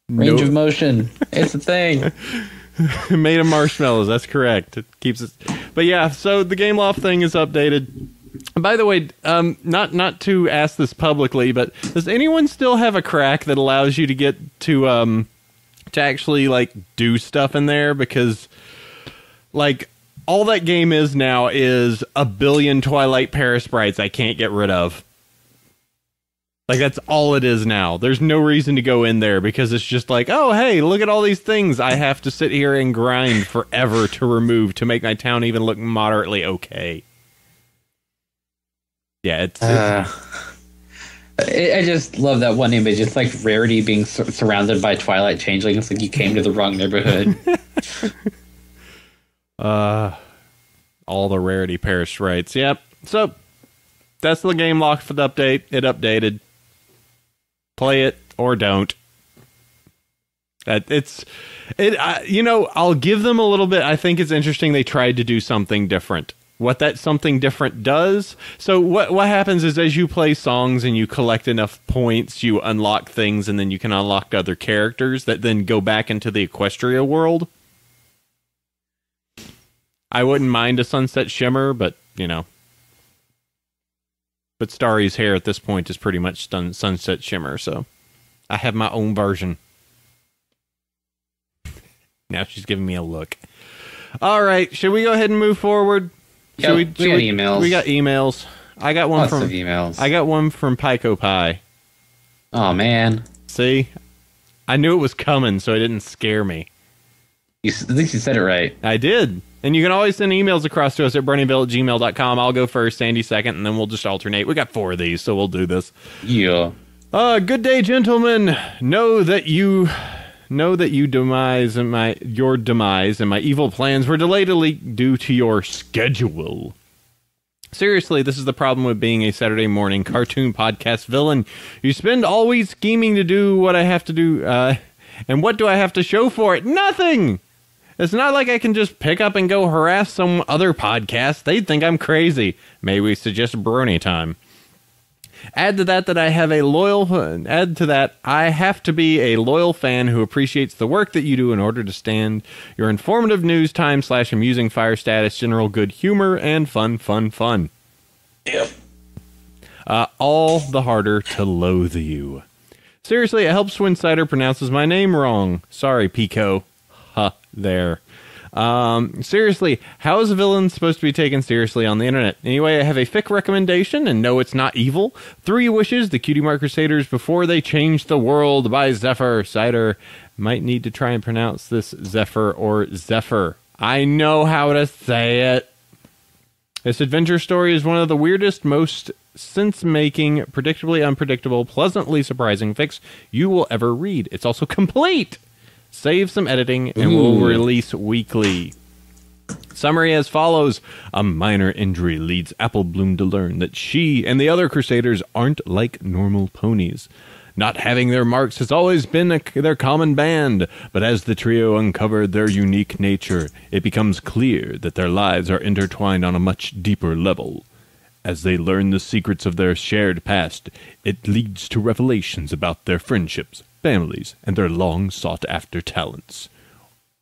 Range of motion. It's a thing. Made of marshmallows. That's correct. It keeps it. But yeah, so the Game Loft thing is updated. By the way, not to ask this publicly, but does anyone still have a crack that allows you to get to actually like do stuff in there? Because like all that game is now is a billion Twilight Parasprites I can't get rid of. Like that's all it is now. There's no reason to go in there because it's just like, oh hey, look at all these things I have to sit here and grind forever to remove to make my town even look moderately okay. Yeah, it's I just love that one image. It's like Rarity being surrounded by Twilight changelings. It's like you came to the wrong neighborhood. All the Rarity Parasprites. Yep. So that's the game lock for the update. It updated. Play it or don't. I'll give them a little bit. I think it's interesting they tried to do something different. What that something different does. So what happens is as you play songs and you collect enough points, you unlock things, and then you can unlock other characters that then go back into the Equestria world. I wouldn't mind a Sunset Shimmer, but But Starry's hair at this point is pretty much sunset shimmer, so I have my own version. Now she's giving me a look. All right, should we go ahead and move forward? Yeah, we got emails. We got emails. I got one Lots from of emails. I got one from Pico Pie. Oh man, See, I knew it was coming, so it didn't scare me. at least you said it right. I did. And you can always send emails across to us at bronyville@gmail.com. I'll go first, Sandy second, and then we'll just alternate. We got 4 of these, so we'll do this. Yeah. Good day, gentlemen. Know that your demise and my evil plans were delayed due to your schedule. Seriously, this is the problem with being a Saturday morning cartoon podcast villain. You spend all week scheming to do what I have to do, and what do I have to show for it? Nothing! It's not like I can just pick up and go harass some other podcast. They'd think I'm crazy. Maybe we suggest Brony time. Add to that I have I have to be a loyal fan who appreciates the work that you do in order to stand your informative news time / amusing fire status, general good humor, and fun. Yep. All the harder to loathe you. Seriously, it helps when Cider pronounces my name wrong. Sorry, Pico. There. Seriously, how is a villain supposed to be taken seriously on the internet? Anyway, I have a fic recommendation, and no, it's not evil. 3 Wishes, the Cutie Mark Crusaders Before They Changed the World by Zephyr. Cider might need to try and pronounce this Zephyr or Zephyr. I know how to say it. This adventure story is one of the weirdest, most sense-making, predictably unpredictable, pleasantly surprising fics you will ever read. It's also complete! Save some editing, and we'll release weekly. Summary as follows. A minor injury leads Apple Bloom to learn that she and the other Crusaders aren't like normal ponies. Not having their marks has always been their common band, but as the trio uncovered their unique nature, it becomes clear that their lives are intertwined on a much deeper level. As they learn the secrets of their shared past, it leads to revelations about their friendships, families, and their long-sought-after talents.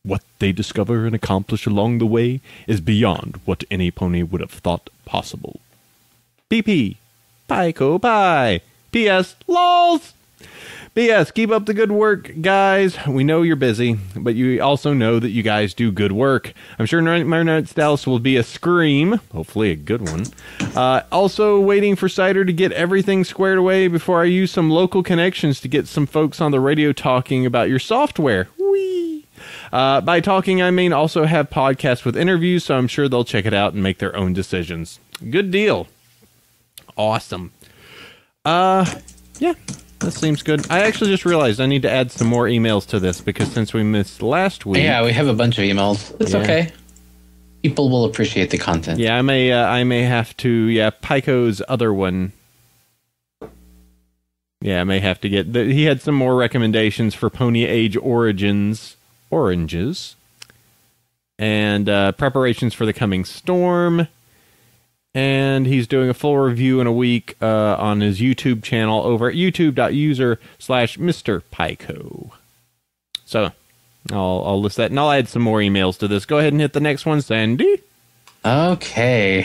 What they discover and accomplish along the way is beyond what any pony would have thought possible. PP. Pico Pie. P.S. LOLs. P.S. Keep up the good work, guys. We know you're busy, but you also know that you guys do good work. I'm sure my next Dallas will be a scream. Hopefully a good one. Also waiting for Cider to get everything squared away before I use some local connections to get some folks on the radio talking about your software. Whee! By talking, I mean also have podcasts with interviews, so I'm sure they'll check it out and make their own decisions. Good deal. Awesome. Yeah. That seems good. I actually just realized I need to add some more emails to this because since we missed last week... Yeah, we have a bunch of emails. It's okay. People will appreciate the content. Yeah, I may have to... Yeah, Pico's other one. Yeah, I may have to get... He had some more recommendations for Pony Age Oranges. And preparations for the coming storm. And he's doing a full review in a week on his YouTube channel over at youtube.user/Mr. Pico. So, I'll list that, and I'll add some more emails to this. Go ahead and hit the next one, Sandy. Okay.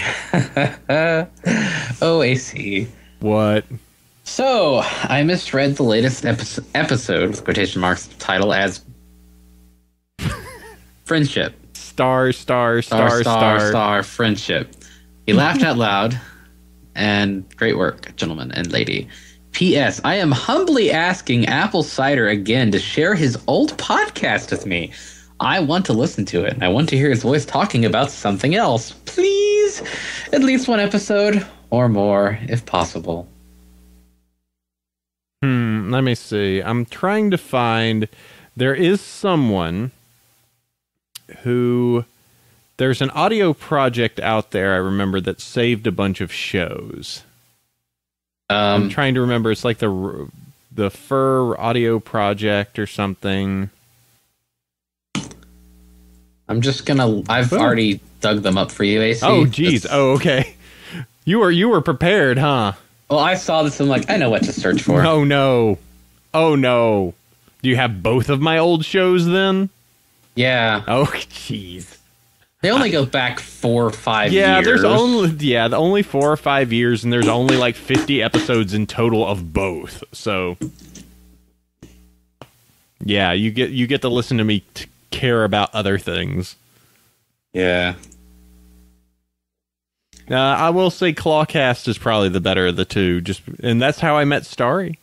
OAC. What? So, I misread the latest episode, with quotation marks, title as Friendship. Star, friendship. He laughed out loud, and great work, gentleman and lady. P.S. I am humbly asking Apple Cider again to share his old podcast with me. I want to listen to it, and I want to hear his voice talking about something else. Please, at least one episode, or more, if possible. Let me see. I'm trying to find... There is someone who... There's an audio project out there, I remember, that saved a bunch of shows. I'm trying to remember. It's like the Fur Audio Project or something. I'm just gonna... I've already dug them up for you, AC. Oh, geez. Oh, okay. You were prepared, huh? Well, I saw this and I'm like, I know what to search for. Oh, no. Oh, no. Do you have both of my old shows, then? Yeah. Oh, jeez. They only go back 4 or 5 Yeah, years. there's only 4 or 5 years, and there's only like 50 episodes in total of both. So, yeah, you get to listen to me care about other things. Yeah. I will say Clawcast is probably the better of the two. And that's how I met Starry.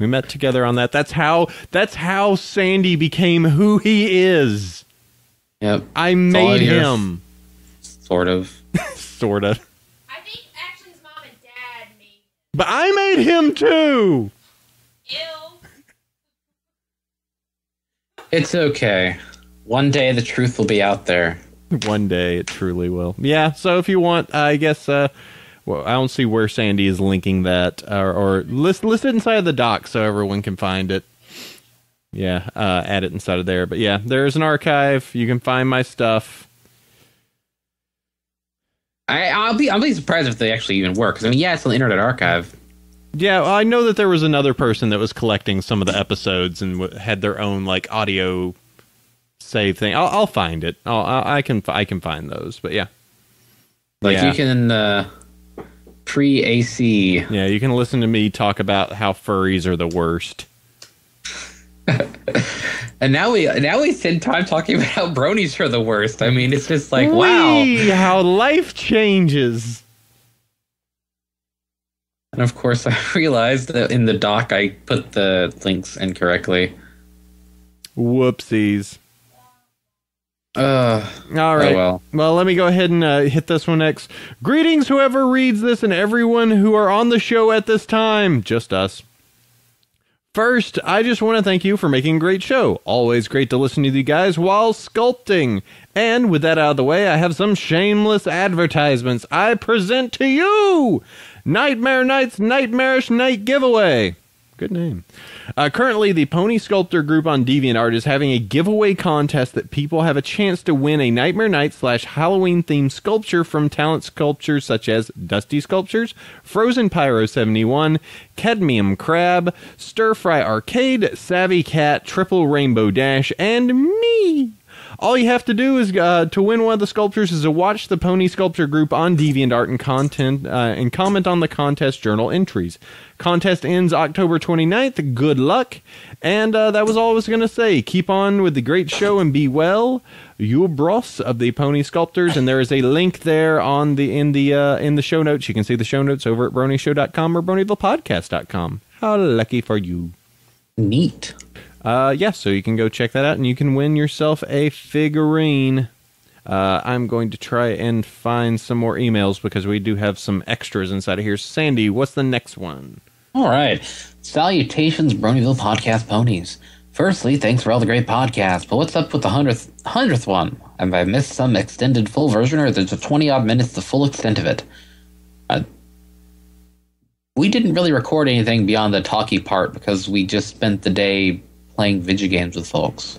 We met together on that. That's how Sandy became who he is. Yep. I made him. Sort of. Sort of. I think actually his mom and dad made But I made him too. ill. It's okay. One day the truth will be out there. One day it truly will. Yeah, so if you want, I guess, well, I don't see where Sandy is linking that, or list it inside of the doc so everyone can find it. Yeah, add it inside of there. But yeah, there's an archive. You can find my stuff. I'll be surprised if they actually even work. Because, I mean, yeah, it's on the Internet Archive. Yeah, well, I know that there was another person that was collecting some of the episodes and had their own like audio save thing. I'll find it. I can find those. But yeah, like you can pre-AC. Yeah, you can listen to me talk about how furries are the worst. And now we spend time talking about how bronies are the worst. I mean, it's just like, wow. How life changes. And of course, I realized that in the doc, I put the links incorrectly. Whoopsies. All right. Oh, well, let me go ahead and hit this one next. Greetings, whoever reads this, and everyone who are on the show at this time. Just us. First, I just want to thank you for making a great show. Always great to listen to you guys while sculpting. And with that out of the way, I have some shameless advertisements I present to you. Nightmare Night's Nightmarish Night Giveaway. Good name. Currently, the Pony Sculptor group on DeviantArt is having a giveaway contest that people have a chance to win a Nightmare Night / Halloween-themed sculpture from talent sculptures such as Dusty Sculptures, Frozen Pyro 71, Cadmium Crab, Stir Fry Arcade, Savvy Cat, Triple Rainbow Dash, and me. All you have to do is to win one of the sculptures is to watch the Pony Sculpture group on DeviantArt and comment on the contest journal entries. Contest ends October 29th. Good luck. And that was all I was going to say. Keep on with the great show and be well. You bros of the Pony Sculptors, and there is a link there in the show notes. You can see the show notes over at BronyShow.com or BronyvillePodcast.com. How lucky for you. Neat. Yeah, so you can go check that out, and you can win yourself a figurine. I'm going to try and find some more emails because we do have some extras inside of here. Sandy, what's the next one? All right. Salutations, Bronyville Podcast Ponies. Firstly, thanks for all the great podcasts, but what's up with the 100th one? Have I missed some extended full version, or there's a 20-odd minutes the full extent of it? We didn't really record anything beyond the talky part because we just spent the day playing video games with folks.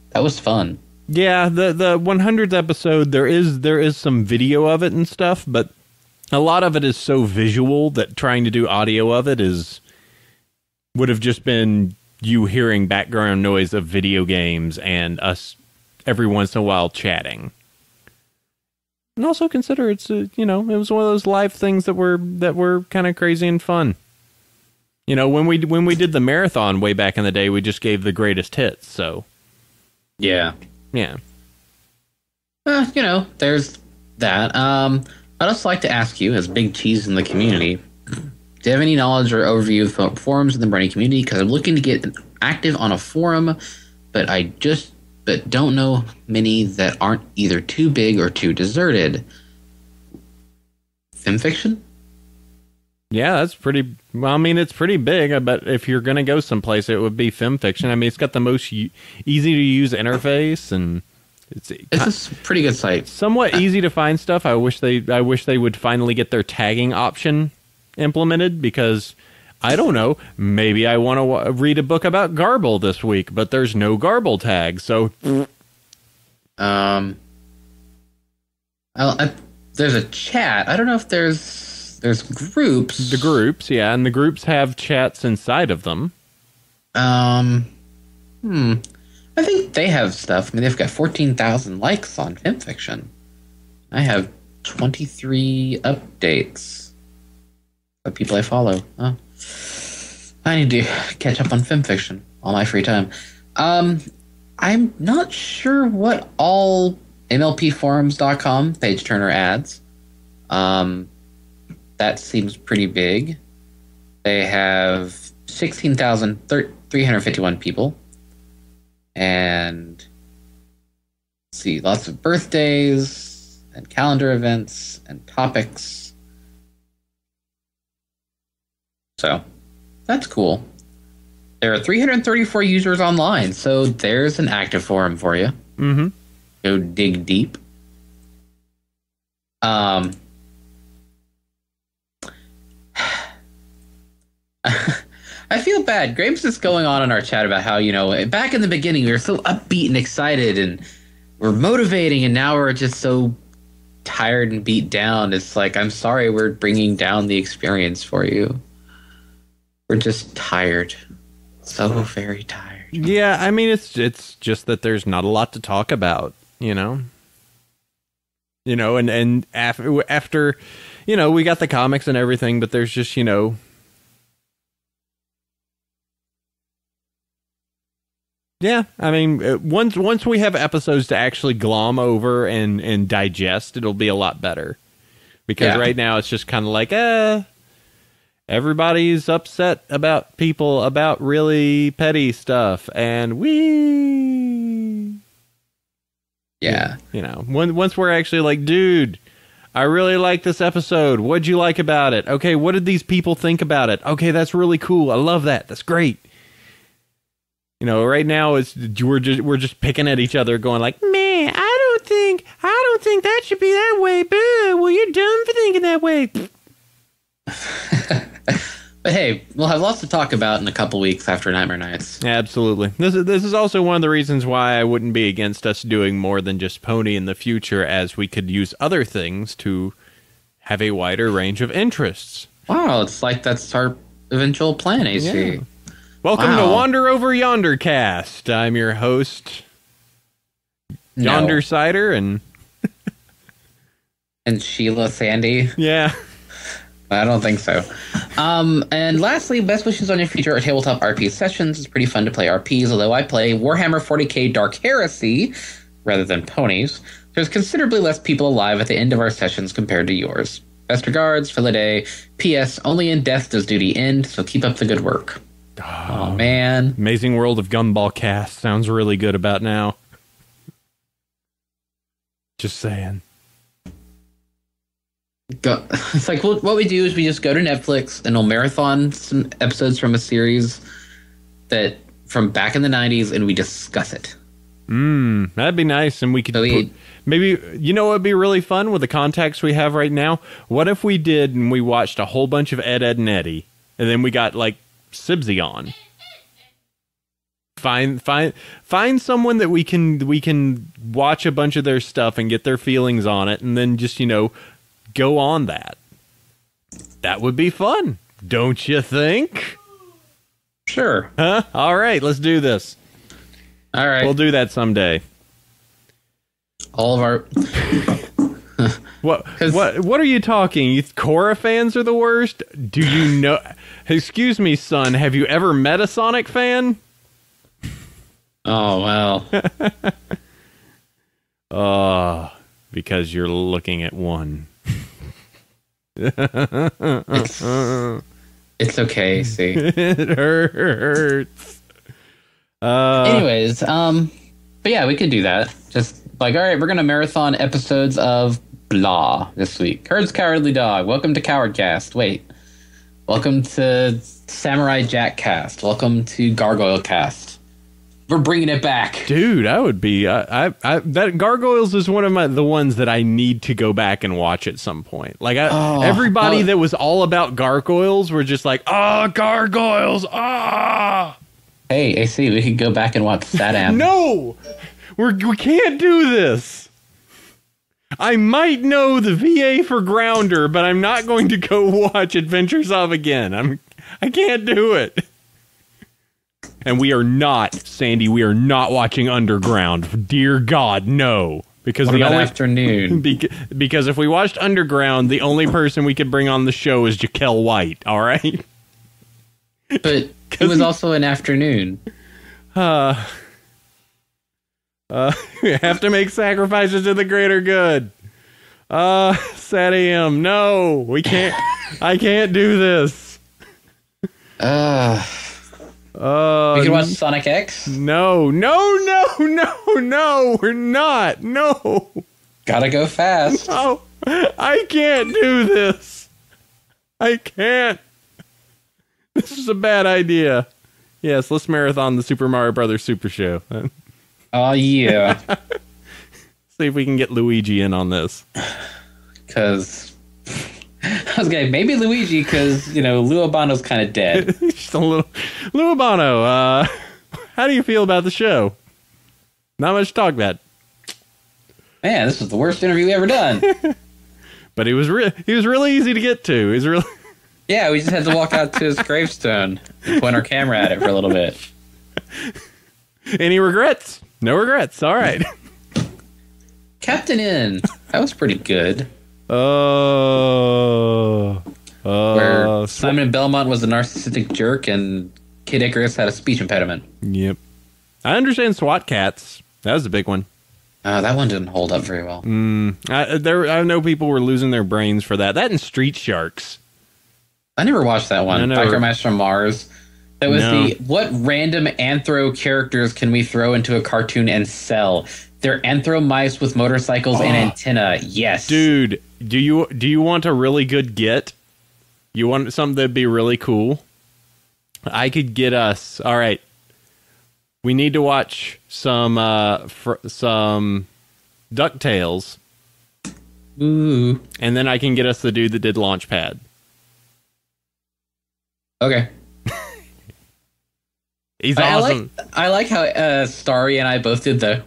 That was fun. Yeah, the 100th episode, there is some video of it and stuff, but a lot of it is so visual that trying to do audio of it would have just been you hearing background noise of video games and us every once in a while chatting. And also consider it was one of those live things that were kind of crazy and fun. You know, when we did the marathon way back in the day, we just gave the greatest hits. So, yeah. There's that. I'd also like to ask you, as big cheese in the community, do you have any knowledge or overview of forums in the Brony community? Because I'm looking to get active on a forum, but don't know many that aren't either too big or too deserted. Femfiction? Yeah, that's pretty. Well, I mean, it's pretty big. But if you're gonna go someplace, it would be Femfiction. I mean, it's got the most easy to use interface, and it's a pretty good site. Somewhat easy to find stuff. I wish they would finally get their tagging option implemented, because I don't know. Maybe I want to read a book about Garble this week, but there's no Garble tag. So, there's a chat. I don't know if there's groups. The groups, yeah, and the groups have chats inside of them. I I think they have stuff. I mean, they've got 14,000 likes on FimFiction. I have 23 updates of people I follow. Oh. I need to catch up on FimFiction all my free time. I'm not sure what all MLPforums.com page turner ads. That seems pretty big. They have 16,351 people. And let's see, lots of birthdays and calendar events and topics. So that's cool. There are 334 users online, so there's an active forum for you. Mm-hmm. Go dig deep. I feel bad. Graham's just going on in our chat about how, back in the beginning we were so upbeat and excited and we're motivating, and now we're just so tired and beat down. It's like, I'm sorry we're bringing down the experience for you. We're just tired. So very tired. Yeah, I mean, it's just that there's not a lot to talk about, and after, we got the comics and everything, but there's just, yeah, I mean, once we have episodes to actually glom over and digest, it'll be a lot better. Because right now it's just kind of like, everybody's upset about people about really petty stuff, and once we're actually like, dude, I really like this episode. What'd you like about it? Okay, what did these people think about it? Okay, that's really cool. I love that. That's great. Right now we're just picking at each other, going like, man, I don't think that should be that way. Boo! Well, you're dumb for thinking that way. But hey, we'll have lots to talk about in a couple weeks after Nightmare Nights. Absolutely. This is also one of the reasons why I wouldn't be against us doing more than just Pony in the future, as we could use other things to have a wider range of interests. Wow, it's like that's our eventual plan, AC. Yeah. Welcome to Wander Over Yonder Cast. I'm your host, Yonder Cider, and Sheila Sandy. Yeah. I don't think so. And lastly, best wishes on your future tabletop RP sessions. It's pretty fun to play RPs, although I play Warhammer 40k Dark Heresy rather than ponies. There's considerably less people alive at the end of our sessions compared to yours. Best regards, Philaday. P.S. Only in death does duty end, so keep up the good work. Oh, man. Amazing World of Gumball Cast sounds really good about now. Just saying. It's like, what we do is we just go to Netflix and we'll marathon some episodes from a series that from back in the 90s, and we discuss it. That'd be nice, and we could maybe, it'd be really fun with the context we have right now. What if we did and we watched a whole bunch of Ed, and Eddie, and then we got like Sibsy on. Find someone that we can watch a bunch of their stuff and get their feelings on it, and then just go on that. That would be fun, don't you think? Sure. Huh? All right, let's do this. All right, we'll do that someday. All of our what are you talking? You Korra fans are the worst? Do you know? Excuse me, son. Have you ever met a Sonic fan? Oh, well. Because you're looking at one. It's okay, see. It hurts. Anyways, but yeah, we could do that. Just like, all right, we're gonna marathon episodes of blah this week. Herd's Cowardly Dog. Welcome to Cowardcast. Wait. Welcome to Samurai Jack Cast. Welcome to Gargoyle Cast. We're bringing it back, dude. I would be. That Gargoyles is one of the ones that I need to go back and watch at some point. Like everybody that was all about Gargoyles were just like, Gargoyles, Hey, AC, we could go back and watch Sadam. No, we can't do this. I might know the VA for Grounder, but I'm not going to go watch Adventures of again. I can't do it. And we are not, Sandy, we are not watching Underground. Dear God, no. Because What the about only Afternoon? because if we watched Underground, the only person we could bring on the show is Jaquel White, all right? But it was also an Afternoon. We have to make sacrifices to the greater good. Sad AM. No, we can't. I can't do this. We can watch Sonic X. No, we're not. No. Gotta go fast. Oh, I can't do this. I can't. This is a bad idea. Yes, let's marathon the Super Mario Brothers Super Show. Oh, yeah. See if we can get Luigi in on this. Because I was going to maybe Luigi, because, Lou Albano's kind of dead. Just a little. Lou Albano, how do you feel about the show? Not much to talk about. Man, this was the worst interview we ever done. But he was really easy to get to. He's really. Yeah, we just had to walk out to his gravestone and point our camera at it for a little bit. Any regrets? No regrets. All right. Captain N. That was pretty good. Where Simon Belmont was a narcissistic jerk and Kid Icarus had a speech impediment. Yep. I understand SWAT Cats. That was a big one. That one didn't hold up very well. I know people were losing their brains for that. That and Street Sharks. I never watched that one. Micromatch from Mars. That was what random anthro characters can we throw into a cartoon and sell? They're anthro mice with motorcycles and antenna. Yes. Dude, do you want a really good get? You want something that'd be really cool? I could get us. All right. We need to watch some DuckTales. Ooh. And then I can get us the dude that did Launchpad. Okay. He's awesome. I like how Starry and I both did the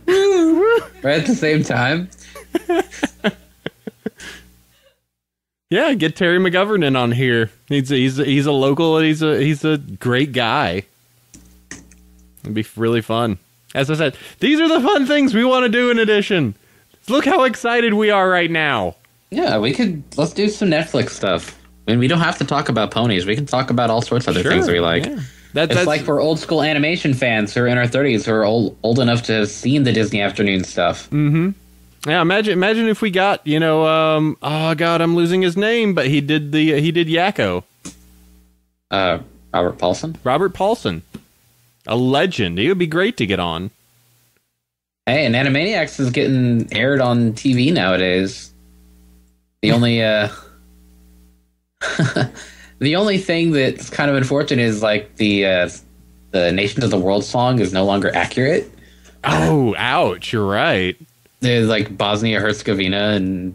right at the same time. Yeah, get Terry McGovern in on here. He's a local. He's a great guy. It'd be really fun. As I said, these are the fun things we want to do in addition. Look how excited we are right now. Yeah, let's do some Netflix stuff. I mean, we don't have to talk about ponies. We can talk about all sorts of other things we like. Yeah. It's like we're old school animation fans who are in our 30s who are old enough to have seen the Disney afternoon stuff. Mm-hmm. Yeah, imagine if we got, oh God, I'm losing his name, but he did Yakko. Robert Paulson? Robert Paulson. A legend. He would be great to get on. Hey, and Animaniacs is getting aired on TV nowadays. The only the only thing that's kind of unfortunate is like the Nations of the World song is no longer accurate. Oh, ouch! You're right. There's like Bosnia Herzegovina and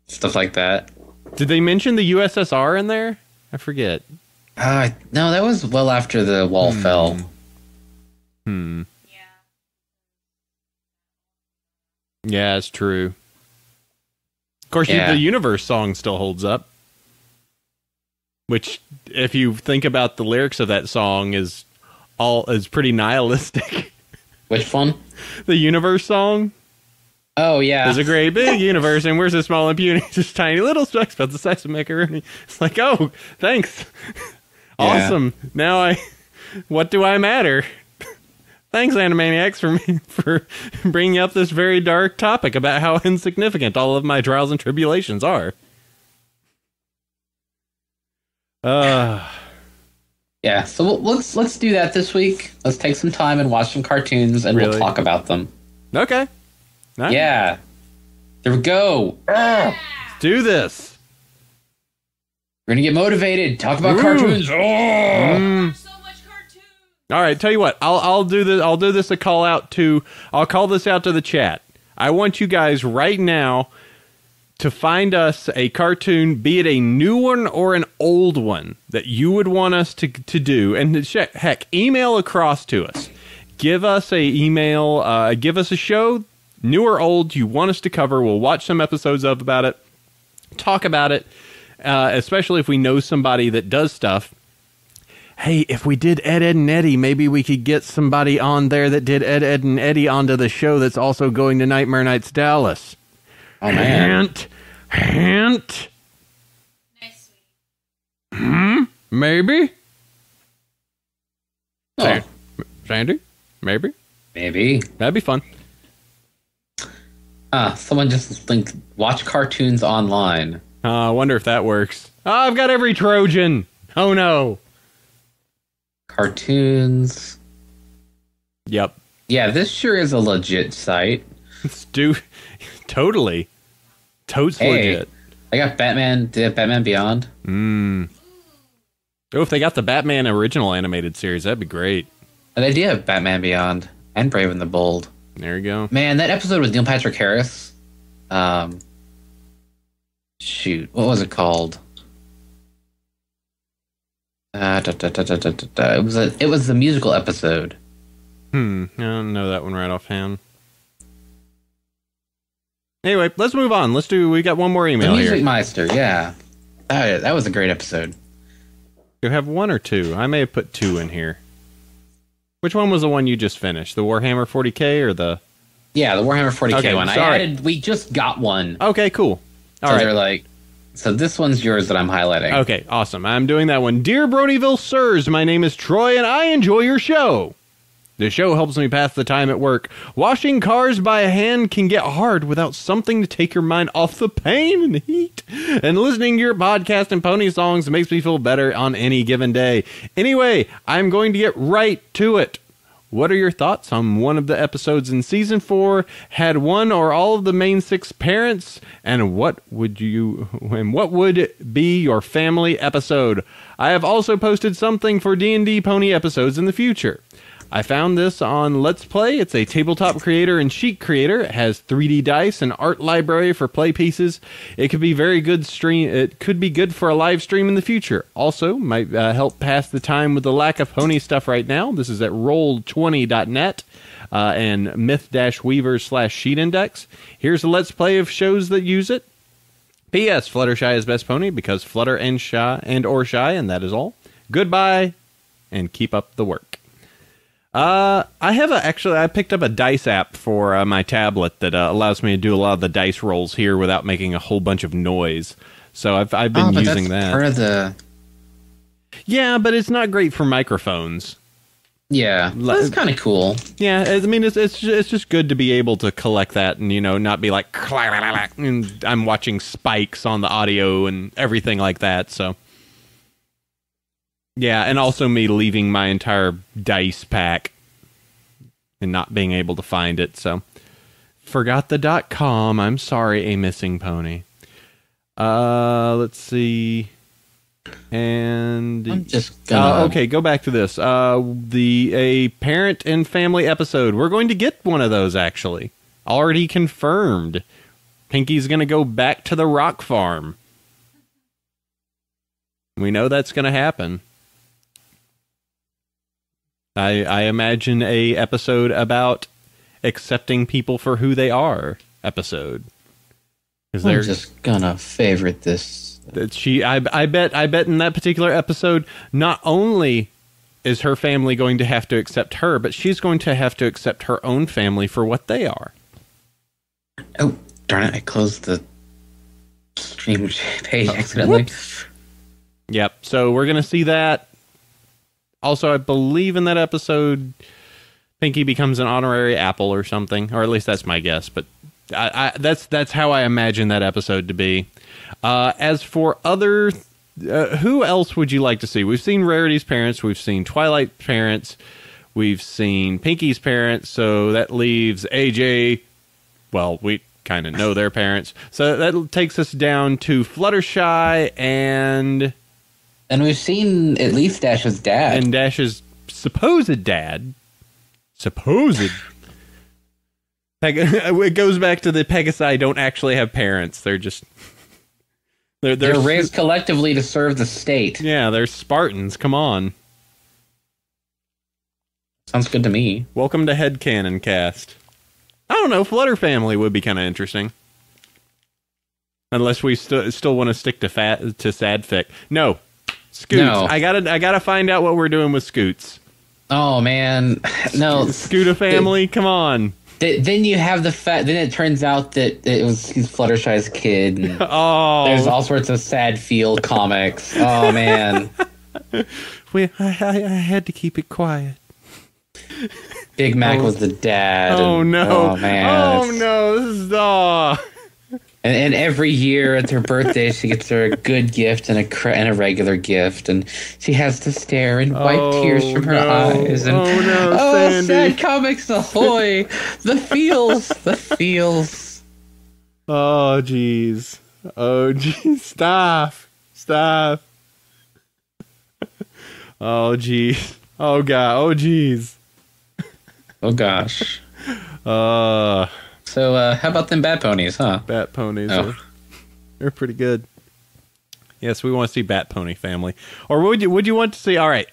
stuff like that. Did they mention the USSR in there? I forget. No, that was well after the wall fell. Yeah, it's true. Of course, the Universe song still holds up. Which, if you think about the lyrics of that song, is pretty nihilistic. Which one? The Universe song. Oh, yeah. There's a great big universe, and we're so small and puny, just tiny little specks about the size of macaroni. It's like, oh, thanks. Awesome. Now what do I matter? Thanks, Animaniacs, for bringing up this very dark topic about how insignificant all of my trials and tribulations are. Yeah, so let's do that this week. Let's take some time and watch some cartoons, and we'll talk about them. Okay. Nice. Yeah. There we go. Let's do this. We're gonna get motivated. Talk about cartoons. So much cartoon. All right, tell you what. I'll do this. I'll do this a call out to. I'll call this out to the chat. I want you guys right now to find us a cartoon, be it a new one or an old one, that you would want us to do. And heck, email across to us. Give us a email. Give us a show, new or old, you want us to cover. We'll watch some episodes about it, talk about it, especially if we know somebody that does stuff. hey, if we did Ed, Ed, and Eddie, maybe we could get somebody on there that did Ed, Ed, and Eddie onto the show that's also going to Nightmare Nights Dallas. Oh, man. Hint. Nice, sweetie. Maybe? Oh, Sandy? Maybe? maybe. That'd be fun. Someone just linked, watch cartoons online. I wonder if that works. Oh, I've got every Trojan. Oh, no. Cartoons. Yep. Yeah, this sure is a legit site. Totally. Totes legit. I got Batman. They have Batman Beyond. Oh, if they got the Batman original animated series, that'd be great. And they do have Batman Beyond and Brave and the Bold. There you go. Man, that episode with Neil Patrick Harris. Shoot, what was it called? It was the musical episode. I don't know that one right offhand. Anyway, let's move on. We got one more email The Music here. Meister, yeah. That was a great episode. You have one or two? I may have put two in here. Which one was the one you just finished? The Warhammer 40K or the... Yeah, the Warhammer 40K Okay, one. sorry. We just got one. Okay, cool. All So right. they're like, so this one's yours that I'm highlighting. Okay, awesome. I'm doing that one. Dear Bronyville Sirs, my name is Troy and I enjoy your show. The show helps me pass the time at work. Washing cars by hand can get hard without something to take your mind off the pain and heat. And listening to your podcast and pony songs makes me feel better on any given day. Anyway, I'm going to get right to it. What are your thoughts on one of the episodes in season 4 had one or all of the main 6 parents, and what would be your family episode? I have also posted something for D&D pony episodes in the future. I found this on Let's Play. It's a tabletop creator and sheet creator. It has 3D dice and art library for play pieces. It could be very good stream. It could be good for a live stream in the future. Also, might help pass the time with the lack of pony stuff right now. This is at roll20.net and myth-weaver/sheet index. Here's a Let's Play of shows that use it. P.S. Fluttershy is best pony because Flutter and Shy and that is all. Goodbye and keep up the work. I picked up a dice app for my tablet that allows me to do a lot of the dice rolls here without making a whole bunch of noise. So I've been using that. Part of the... Yeah, but it's not great for microphones. Yeah, that's kind of cool. Yeah, I mean it's just good to be able to collect that and not be like and I'm watching spikes on the audio and everything like that. So. Yeah, and also me leaving my entire dice pack and not being able to find it, so. Forgot the .com. I'm sorry, a missing pony. Let's see. And... I'm just gonna... okay, go back to this. A parent and family episode. We're going to get one of those, actually. Already confirmed. Pinky's going to go back to the rock farm. We know that's going to happen. I imagine a episode about accepting people for who they are episode. I'm just gonna favorite this. I bet in that particular episode, not only is her family going to have to accept her, but she's going to have to accept her own family for what they are. Oh, darn it, I closed the stream page accidentally. Whoops. Yep, so we're going to see that. Also, I believe in that episode, Pinky becomes an honorary apple or something, or at least that's my guess. But that's how I imagine that episode to be. As for other, who else would you like to see? We've seen Rarity's parents, we've seen Twilight's parents, we've seen Pinky's parents. So that leaves AJ. Well, we kind of know their parents, so that takes us down to Fluttershy and. And we've seen at least Dash's dad. And Dash's supposed dad. Supposed. It goes back to the Pegasi don't actually have parents. They're just... They're raised collectively to serve the state. Yeah, they're Spartans. Come on. Sounds good to me. Welcome to Headcanon Cast. I don't know, Flutter Family would be kind of interesting. Unless we still want to stick to Sadfic. No. Scoots. No. I gotta find out what we're doing with Scoots. Oh man, no. Scooter family, come on. Then you have the fact. Then it turns out that he's Fluttershy's kid. And Oh, there's all sorts of sad field comics. Oh man, I had to keep it quiet. Big Mac was the dad. Oh and- no! Oh man. Oh no! This is And every year at her birthday, she gets her a good gift and a regular gift, and she has to stare and wipe tears from her eyes. And, oh no, oh, Sandy! sad comics ahoy! The feels, the feels. Oh jeez! Oh jeez! Stop! Oh jeez! Oh god! Oh jeez! Oh gosh. So, how about them Bat Ponies, huh? Bat Ponies. Oh. They're pretty good. Yes, we want to see Bat Pony family. Or would you want to see, all right,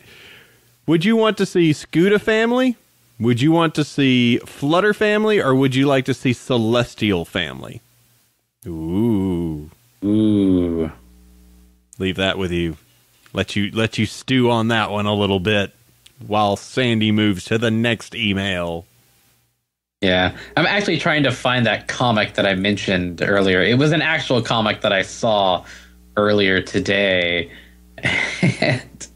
would you want to see Scooter family? Would you want to see Flutter family? Or would you like to see Celestial family? Ooh. Leave that with you. Let you stew on that one a little bit while Sandy moves to the next email. Yeah, I'm actually trying to find that comic that I mentioned earlier. It was an actual comic that I saw earlier today. And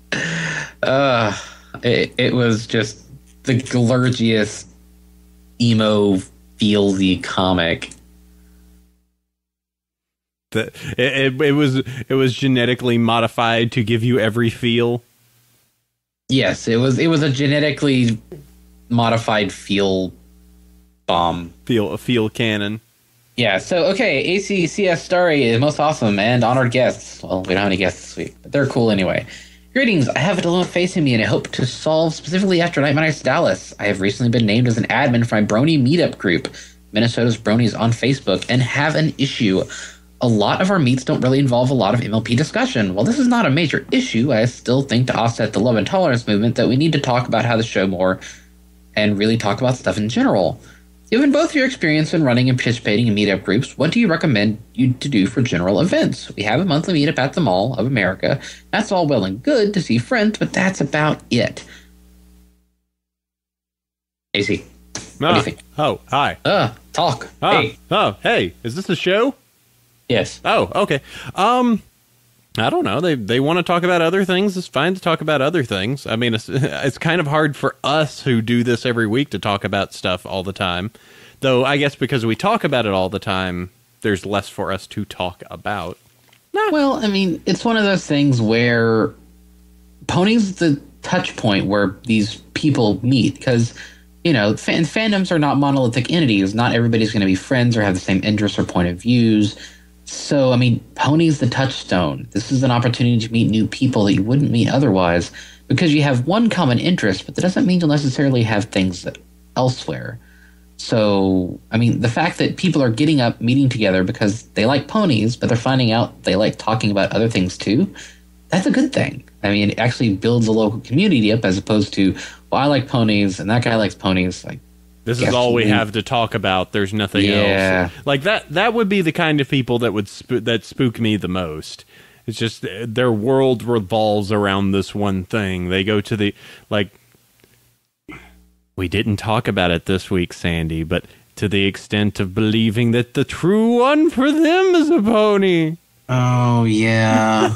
it was just the glurgiest emo feelsy comic. It was genetically modified to give you every feel. Yes, it was a genetically modified feel bomb. Feel cannon. Yeah, so, okay, ACCS Starry is most awesome and honored guests. Well, we don't have any guests this week, but they're cool anyway. Greetings, I have a dilemma facing me and I hope to solve specifically after Nightmare Nights Dallas. I have recently been named as an admin for my Brony meetup group, Minnesota's Bronies on Facebook, and have an issue. A lot of our meets don't really involve a lot of MLP discussion. While this is not a major issue, I still think to offset the love and tolerance movement that we need to talk about how the show more and really talk about stuff in general. Given both your experience in running and participating in meetup groups, what do you recommend you to do for general events? We have a monthly meetup at the Mall of America. That's all well and good to see friends, but that's about it. AC, what do you think? Oh, hi. Talk. Hey. Hey. Oh, hey. Is this a show? Yes. Oh, okay. I don't know. They want to talk about other things. It's fine to talk about other things. I mean, it's kind of hard for us who do this every week to talk about stuff all the time. Though, I guess because we talk about it all the time, there's less for us to talk about. Well, I mean, it's one of those things where Pony's the touch point where these people meet. Because, you know, fandoms are not monolithic entities. Not everybody's going to be friends or have the same interests or point of views. So, I mean, Pony's the touchstone. This is an opportunity to meet new people that you wouldn't meet otherwise because you have one common interest, but that doesn't mean you'll necessarily have things elsewhere. So, I mean, the fact that people are getting up, meeting together because they like ponies, but they're finding out they like talking about other things too, that's a good thing. I mean, it actually builds a local community up as opposed to, well, I like ponies and that guy likes ponies. Like, this is all we have to talk about. There's nothing else. Like that would be the kind of people that would spook me the most. It's just their world revolves around this one thing. They go to the, like, we didn't talk about it this week, Sandy, but to the extent of believing that the true one for them is a pony. Oh, yeah.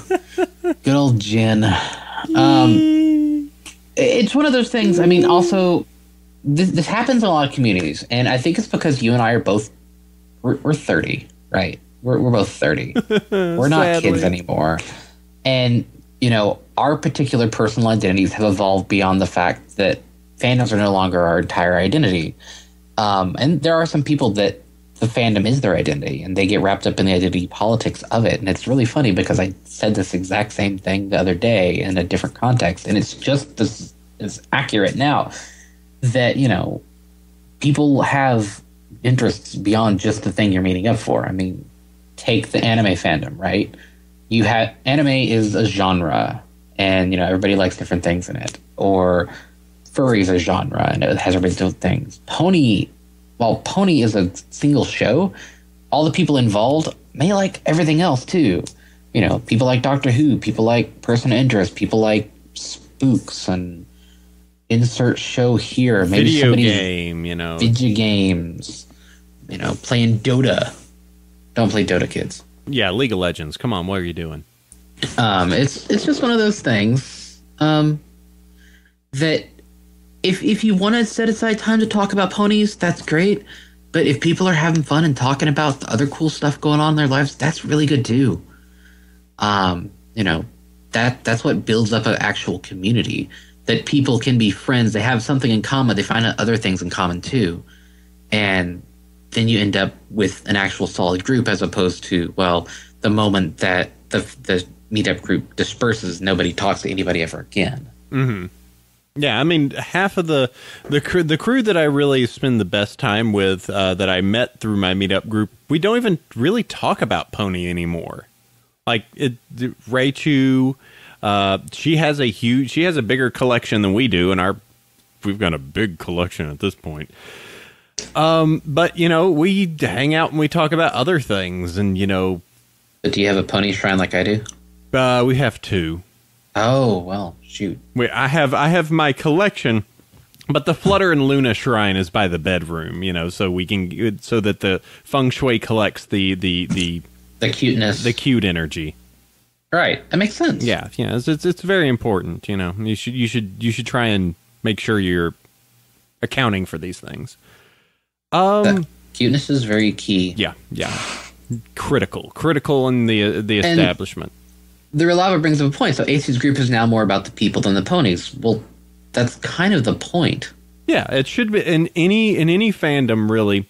Good old Jen. It's one of those things. I mean, also, this happens in a lot of communities, and I think it's because you and I are both we're 30, right? We're both 30. We're not Sadly. kids anymore, and you know our particular personal identities have evolved beyond the fact that fandoms are no longer our entire identity. And there are some people that the fandom is their identity, and they get wrapped up in the identity politics of it. And it's really funny because I said this exact same thing the other day in a different context, and it's just as accurate now. That, you know, people have interests beyond just the thing you're meeting up for. I mean, take the anime fandom, right? You have anime is a genre, and you know everybody likes different things in it. Or furry is a genre, and it has everybody different things. Pony, while Pony is a single show, all the people involved may like everything else too. you know, people like Doctor Who, people like Person of Interest, people like spooks and insert show here. Maybe Video somebody, game, you know. video games, you know, playing Dota. Don't play Dota, kids. Yeah, League of Legends. Come on, what are you doing? It's just one of those things that if you want to set aside time to talk about ponies, that's great. But if people are having fun and talking about the other cool stuff going on in their lives, that's really good too. You know, that's what builds up an actual community. That people can be friends. They have something in common. They find out other things in common too, and then you end up with an actual solid group, as opposed to, well, the moment that the meetup group disperses, nobody talks to anybody ever again. Mm-hmm. Yeah, I mean, half of the crew that I really spend the best time with, that I met through my meetup group, we don't even really talk about Pony anymore. Like Raichu, she has a bigger collection than we do, and we've got a big collection at this point. But you know, we hang out and we talk about other things, and you know. But do you have a pony shrine like I do? We have 2. Oh, well, shoot. Wait, I have my collection, but the Flutter and Luna shrine is by the bedroom, you know, so that the feng shui collects the cuteness, the cute energy. Right, that makes sense. Yeah, it's very important, you know. You should try and make sure you're accounting for these things. Cuteness is very key. Yeah. Critical in the establishment. The Relava brings up a point. So AC's group is now more about the people than the ponies. Well, that's kind of the point. Yeah, it should be in any fandom, really.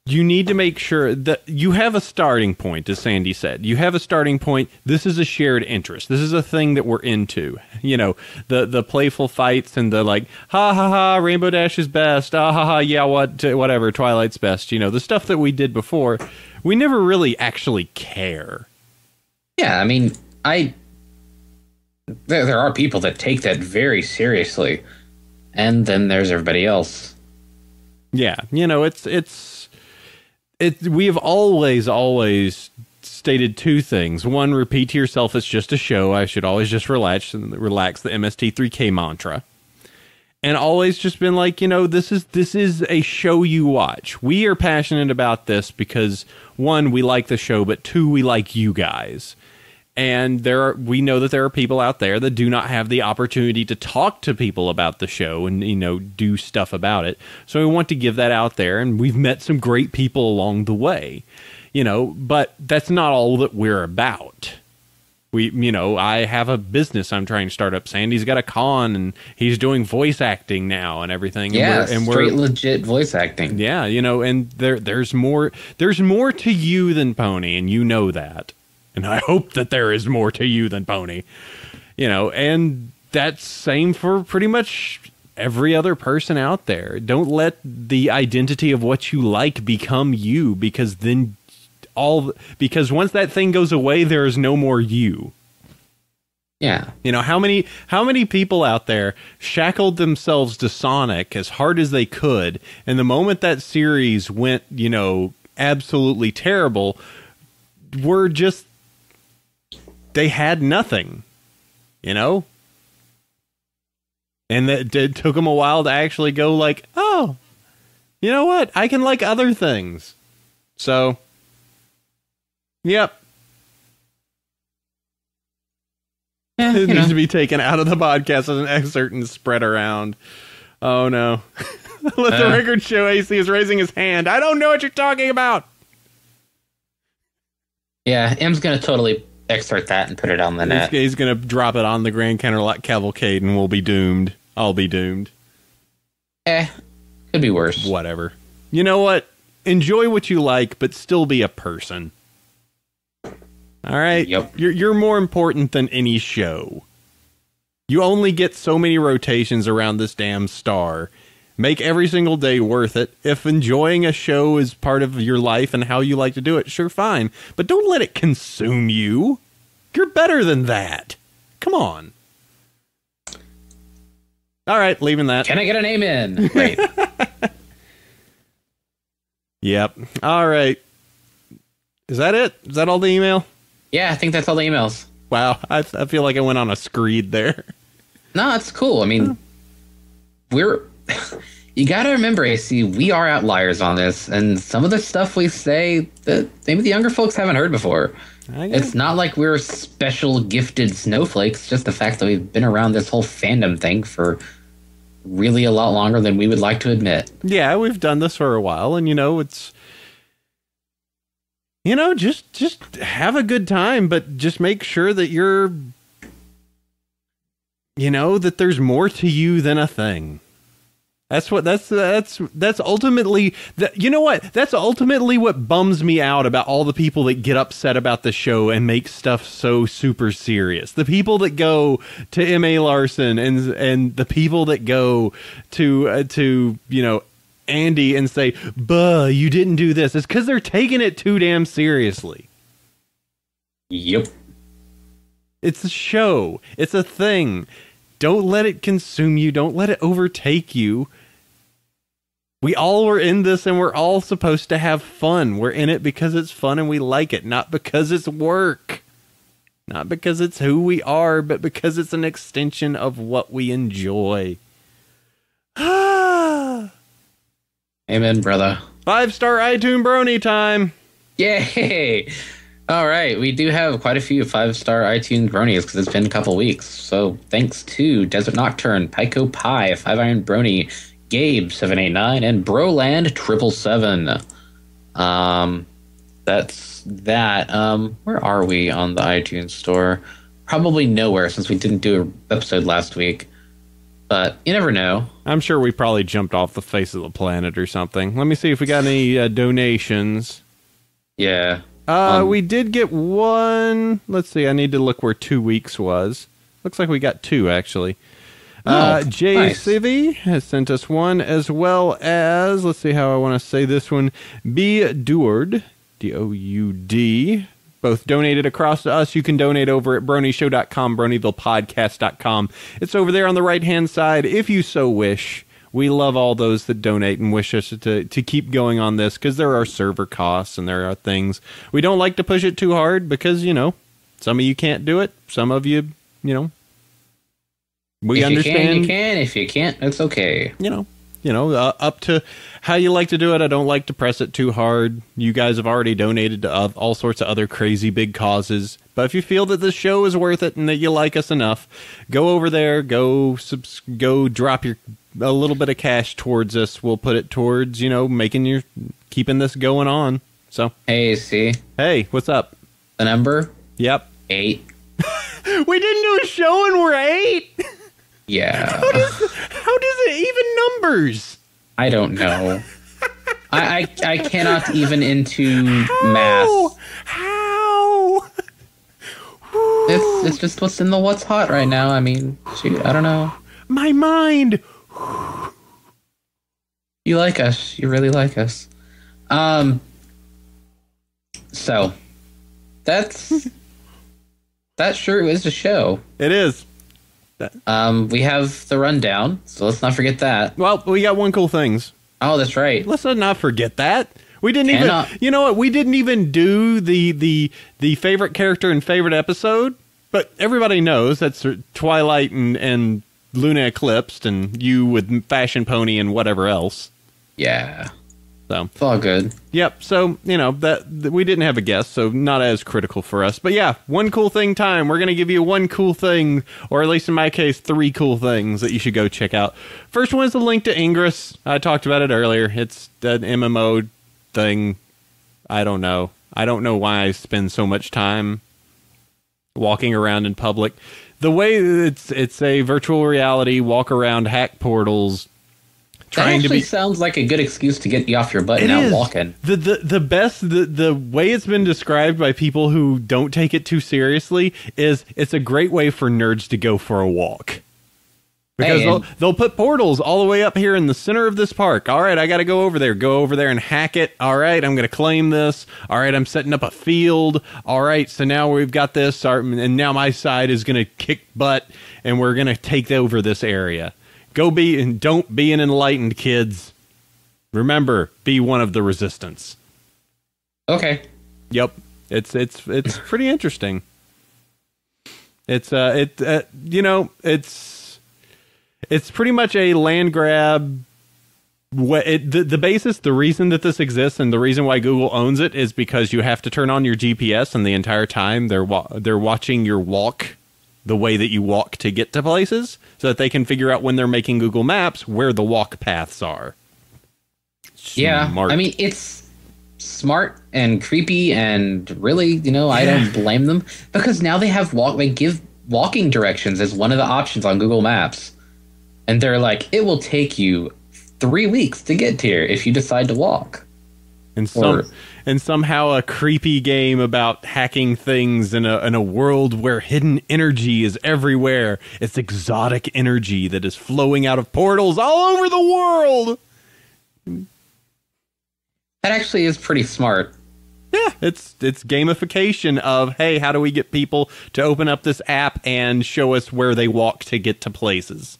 You need to make sure that you have a starting point, as Sandy said. You have a starting point. This is a shared interest. This is a thing that we're into. You know, the playful fights and the like, ha ha ha, Rainbow Dash is best. Ah ha ha, yeah, whatever, Twilight's best. You know, the stuff that we did before, we never really actually care. Yeah, I mean, there are people that take that very seriously, and then there's everybody else. Yeah, you know, we have always stated 2 things. One, repeat to yourself, it's just a show. I should always just relax the MST3K mantra. And always just been like, you know, this is a show you watch. We are passionate about this because, 1, we like the show, but 2, we like you guys. And we know that there are people out there that do not have the opportunity to talk to people about the show and, you know, do stuff about it. So we want to give that out there, and we've met some great people along the way, you know, but that's not all that we're about. I have a business I'm trying to start up. Sandy's got a con, and he's doing voice acting now and everything. Yeah, straight legit voice acting. Yeah, you know, and there's more to you than Pony, and you know that. And I hope that there is more to you than Pony, you know, and that's same for pretty much every other person out there. Don't let the identity of what you like become you, because because once that thing goes away, there is no more you. Yeah. You know, how many people out there shackled themselves to Sonic as hard as they could, and the moment that series went, you know, absolutely terrible, they had nothing, you know? And it took them a while to actually go like, oh, you know what? I can like other things. So, yep. Yeah, it needs to be taken out of the podcast as an excerpt and spread around. Oh, no. Let the record show AC is raising his hand. I don't know what you're talking about. Yeah, M's going to totally excerpt that and put it on the net. He's going to drop it on the Grand Counterlot Cavalcade, and we'll be doomed. I'll be doomed. Could be worse. Whatever. You know what? Enjoy what you like, but still be a person. All right? Yep. You're more important than any show. You only get so many rotations around this damn star. Make every single day worth it. If enjoying a show is part of your life and how you like to do it, sure, fine. But don't let it consume you. You're better than that. Come on. All right, leaving that. Can I get an amen? Wait. Yep. All right. Is that it? Is that all the email? Yeah, I think that's all the emails. Wow, I feel like I went on a screed there. No, it's cool. I mean, you got to remember, AC, we are outliers on this, and some of the stuff we say that maybe the younger folks haven't heard before. It's not like we're special gifted snowflakes, just the fact that we've been around this whole fandom thing for really a lot longer than we would like to admit. Yeah, we've done this for a while, and it's just have a good time, but just make sure that you're that there's more to you than a thing. That's ultimately that's ultimately what bums me out about all the people that get upset about the show and make stuff so super serious. The people that go to M.A. Larson and the people that go to Andy and say, "Buh, you didn't do this." It's because they're taking it too damn seriously. Yep. It's a show. It's a thing. Don't let it consume you. Don't let it overtake you. We all are in this and we're all supposed to have fun. We're in it because it's fun and we like it, not because it's work. Not because it's who we are, but because it's an extension of what we enjoy. Amen, brother. 5-star iTunes Brony time. Yay! All right, we do have quite a few 5-star iTunes Bronies because it's been a couple weeks. So thanks to Desert Nocturne, Pyco Pie, 5 Iron Brony, Gabe 789, and Broland 777. That's that. Where are we on the iTunes store? Probably nowhere since we didn't do an episode last week. But you never know. I'm sure we probably jumped off the face of the planet or something. Let me see if we got any donations. Yeah. We did get one. Let's see. I need to look where 2 weeks was. Looks like we got two, actually. Jay nice. Civvy has sent us one, as well as, let's see how I want to say this one, B. Doud, D-O-U-D, both donated across to us. You can donate over at BronyShow.com, BronyvillePodcast.com. It's over there on the right-hand side, if you so wish. We love all those that donate and wish us to keep going on this, because there are server costs and there are things. We don't like to push it too hard because, some of you can't do it. Some of you, we understand. You can. If you can't, it's okay. Up to how you like to do it. I don't like to press it too hard. You guys have already donated to all sorts of other crazy big causes. But if you feel that this show is worth it and that you like us enough, go over there, go drop a little bit of cash towards us. We'll put it towards, keeping this going on. So, Hey, see? Hey, what's up? The number? Yep. 8. We didn't do a show and we're 8? Yeah. How does it even numbers? I don't know. I cannot even into math. How? It's just what's in the what's hot right now. I mean, shoot, I don't know. My mind. You like us. You really like us. So that sure is a show. It is. We have the rundown, so let's not forget that. Well, we got one cool things. Oh, that's right. Let's not forget that. We didn't even. You know what? We didn't even do the favorite character and favorite episode. But everybody knows that's Twilight and Luna Eclipsed, and you with Fashion Pony and whatever else. Yeah. So it's all good. Yep. So, that we didn't have a guest, so not as critical for us. But yeah, one cool thing time. We're going to give you one cool thing, or at least in my case, 3 cool things that you should go check out. First one is the link to Ingress. I talked about it earlier. It's an MMO thing. I don't know. I don't know why I spend so much time walking around in public. The way it's a virtual reality, walk around, hack portals. That actually sounds like a good excuse to get you off your butt and out walking. The way it's been described by people who don't take it too seriously is it's a great way for nerds to go for a walk. Because they'll put portals all the way up here in the center of this park. All right, I got to go over there. Go over there and hack it. All right, I'm going to claim this. All right, I'm setting up a field. All right, so now we've got this. And now my side is going to kick butt, and we're going to take over this area. Don't be an enlightened, kids. Remember, be one of the resistance. Okay. Yep. It's pretty interesting. It's it's pretty much a land grab. The basis, the reason that this exists and the reason why Google owns it is because you have to turn on your GPS, and the entire time they're watching your walk, the way that you walk to get to places, so that they can figure out when they're making Google Maps where the walk paths are. Yeah, Smart. I mean, it's smart and creepy, and really, I don't blame them, because now they give walking directions as one of the options on Google Maps, and they're like, it will take you 3 weeks to get here if you decide to walk. And somehow a creepy game about hacking things in a world where hidden energy is everywhere. It's exotic energy that is flowing out of portals all over the world. That actually is pretty smart. Yeah, it's gamification of, hey, how do we get people to open up this app and show us where they walk to get to places?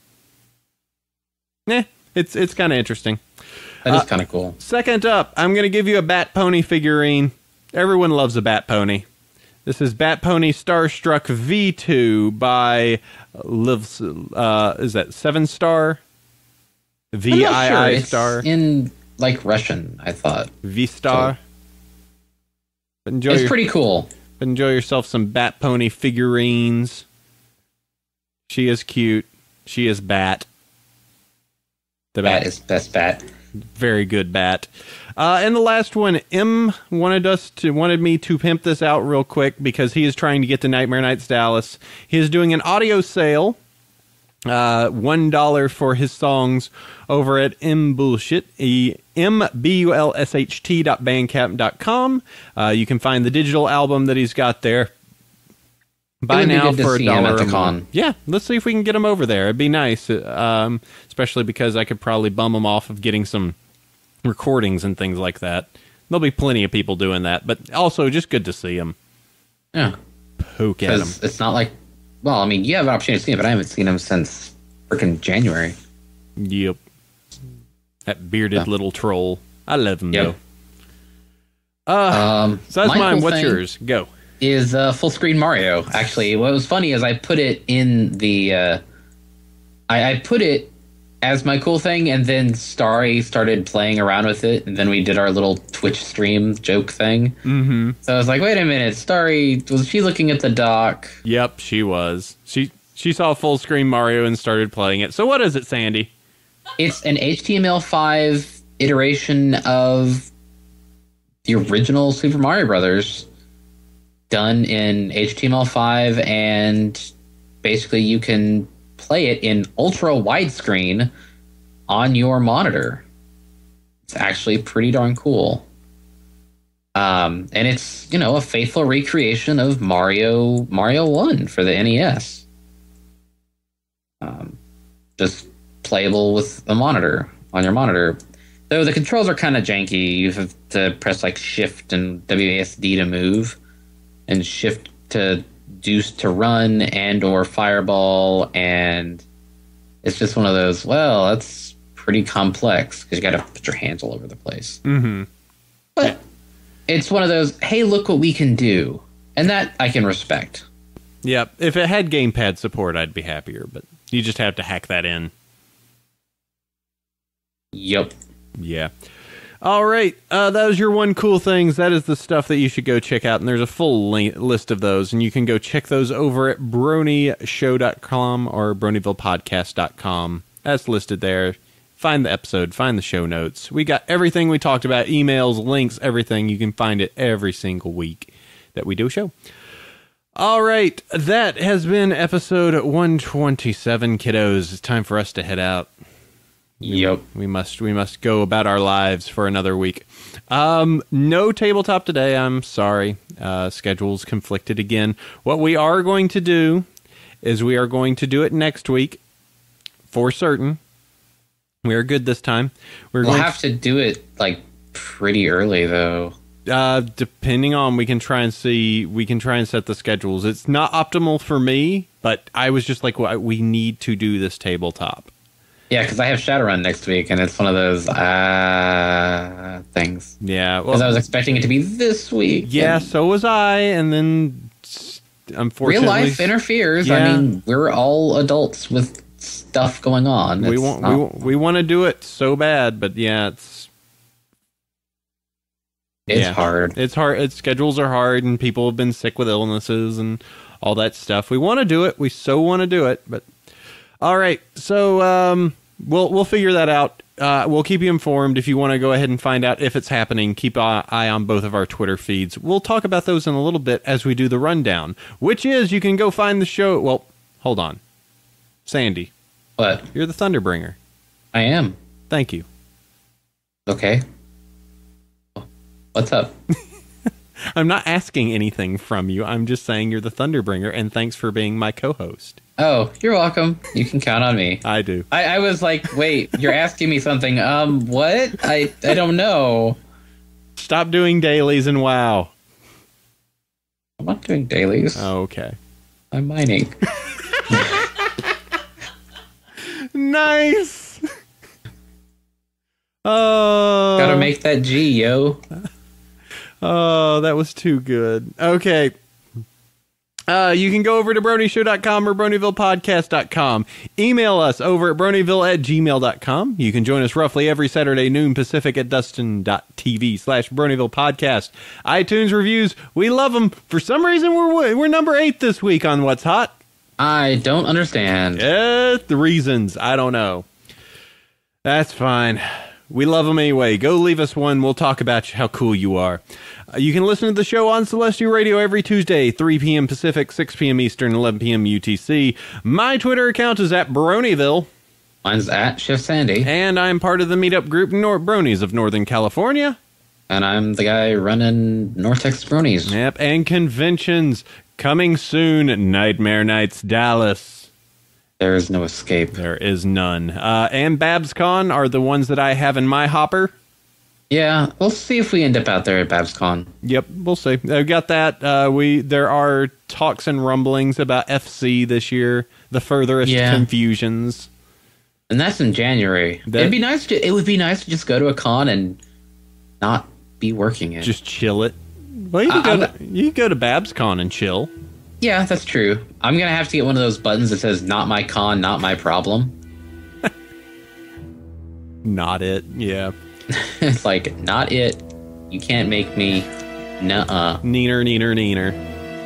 It's kind of interesting. That is kind of cool. Second up, I'm going to give you a Bat Pony figurine. Everyone loves a Bat Pony. This is Bat Pony Starstruck V2 by is that 7 Star? VII sure. Star? It's in Russian, I thought. V-Star. So, it's pretty cool. Enjoy yourself some Bat Pony figurines. She is cute. She is Bat. The Bat is best Bat. Very good Bat. And the last one, M wanted me to pimp this out real quick because he is trying to get to Nightmare Nights Dallas. He is doing an audio sale. $1 for his songs over at Mbulsht, mbulsht.bandcamp.com. You can find the digital album that he's got there. Buy now for $1. Yeah, let's see if we can get him over there. It'd be nice, especially because I could probably bum him off of getting some recordings and things like that. There'll be plenty of people doing that, but also just good to see him. Yeah. Poke at him. It's not like, well, I mean, you have an opportunity to see him, but I haven't seen him since freaking January. Yep. That bearded little troll. I love him, though. So that's mine. What's yours? Go. Is full screen Mario. Actually, what was funny is I put it in the I put it as my cool thing, and then Starry started playing around with it, and then we did our little Twitch stream joke thing. Mm-hmm. So I was like, wait a minute, Starry, was she looking at the dock? Yep, she was. She saw full screen Mario and started playing it. So what is it, Sandy? It's an HTML5 iteration of the original Super Mario Brothers, done in HTML5, and basically you can play it in ultra widescreen on your monitor. It's actually pretty darn cool. And it's, a faithful recreation of Mario 1 for the NES. Just playable with a monitor, on your monitor. Though the controls are kind of janky. You have to press Shift and WASD to move, and Shift to Deuce to run, and or Fireball, and it's just one of those, well, that's pretty complex because you got to put your hands all over the place. Mm-hmm. But it's one of those, hey, look what we can do, and that I can respect. Yep. If it had gamepad support, I'd be happier, but you just have to hack that in. Yep. Yeah. All right, that was your one cool things. That is the stuff that you should go check out, and there's a full list of those, and you can go check those over at BronyShow.com or BronyvillePodcast.com. That's listed there. Find the episode, find the show notes. We got everything we talked about, emails, links, everything. You can find it every single week that we do a show. All right, that has been episode 127, kiddos. It's time for us to head out. Yep. We must go about our lives for another week. No tabletop today, I'm sorry. Schedules conflicted again. What we are going to do is we are going to do it next week for certain. We are good this time. We'll have to do it pretty early though. Depending on, we can try and set the schedules. It's not optimal for me, but I was just like, well, we need to do this tabletop. Yeah, because I have Shadowrun next week, and it's one of those things. Yeah, Because I well, was expecting it to be this week. yeah, and so was I, and then unfortunately, real life interferes. Yeah. I mean, we're all adults with stuff going on. we It's want not- we want to do it so bad, but yeah, it's hard. It's hard. Schedules are hard, and people have been sick with illnesses and all that stuff. We want to do it. We so want to do it, but all right. So we'll figure that out. We'll keep you informed. If you want to go ahead and find out if it's happening, keep an eye on both of our Twitter feeds. We'll talk about those in a little bit as we do the rundown, which is you can go find the show. Well, hold on, Sandy, But you're the Thunderbringer. I am. Thank you. Okay. What's up? I'm not asking anything from you. I'm just saying you're the Thunderbringer, and thanks for being my co-host. Oh, you're welcome. You can count on me. I do. I was like, wait, you're asking me something. What? I don't know. Stop doing dailies and WoW. I'm not doing dailies. Oh, okay. I'm mining. Nice. Oh. Gotta make that G, yo. Oh, that was too good. Okay. You can go over to BronyShow.com or BronyvillePodcast.com. Email us over at Bronyville@gmail.com. You can join us roughly every Saturday noon Pacific at Dustin.tv/BronyvillePodcast. iTunes reviews, we love them. For some reason, we're number 8 this week on What's Hot. I don't understand. The reasons, I don't know. That's fine. We love them anyway. Go leave us one. We'll talk about how cool you are. You can listen to the show on Celestia Radio every Tuesday, 3 p.m. Pacific, 6 p.m. Eastern, 11 p.m. UTC. My Twitter account is at Bronyville. Mine's at Chef Sandy. And I'm part of the meetup group Bronies of Northern California. And I'm the guy running North Texas Bronies. Yep, and conventions coming soon. Nightmare Nights Dallas. There is no escape. There is none. And BabsCon are the ones that I have in my hopper. Yeah, we'll see if we end up out there at BabsCon. Yep, we'll see. I've got that. There are talks and rumblings about FC this year. The furthest confusions. And that's in January. It would be nice to just go to a con and not be working it. Just chill it. Well, you can go to BabsCon and chill. Yeah, that's true. I'm going to have to get one of those buttons that says, not my con, not my problem. Not it, yeah. It's like, not it. You can't make me. Nuh-uh. Neener.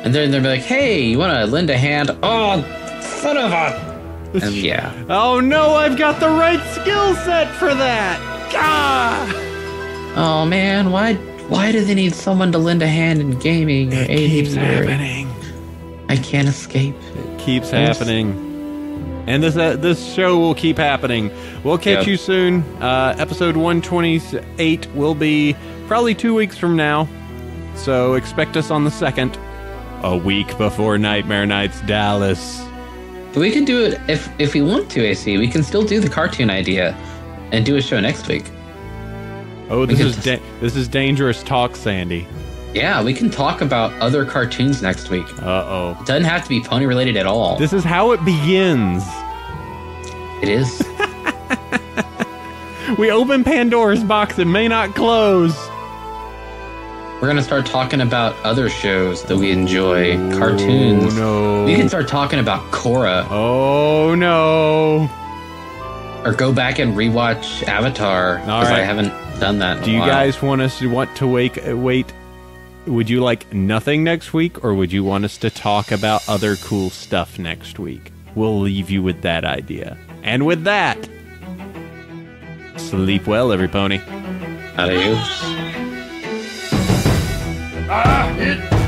And then they'll be like, hey, you want to lend a hand? Oh, son of a... And yeah. Oh no, I've got the right skill set for that! Gah! Oh man, why do they need someone to lend a hand in gaming or It keeps AV? happening. I can't escape. It keeps happening. And this show will keep happening. We'll catch you soon. Episode 128 will be probably 2 weeks from now. So expect us on the 2nd. A week before Nightmare Nights Dallas. But we can do it if we want to, AC. We can still do the cartoon idea and do a show next week. Oh, this is dangerous talk, Sandy. Yeah, we can talk about other cartoons next week. Uh-oh. It doesn't have to be pony related at all. This is how it begins. It is. We open Pandora's box and may not close. We're going to start talking about other shows that we enjoy. Cartoons. Oh, no. We can start talking about Korra. Oh, no. Or go back and rewatch Avatar. Because I haven't done that in Do a you while. guys want to wait? Would you like nothing next week, or would you want us to talk about other cool stuff next week? We'll leave you with that idea. And with that, sleep well, every pony. Adios. It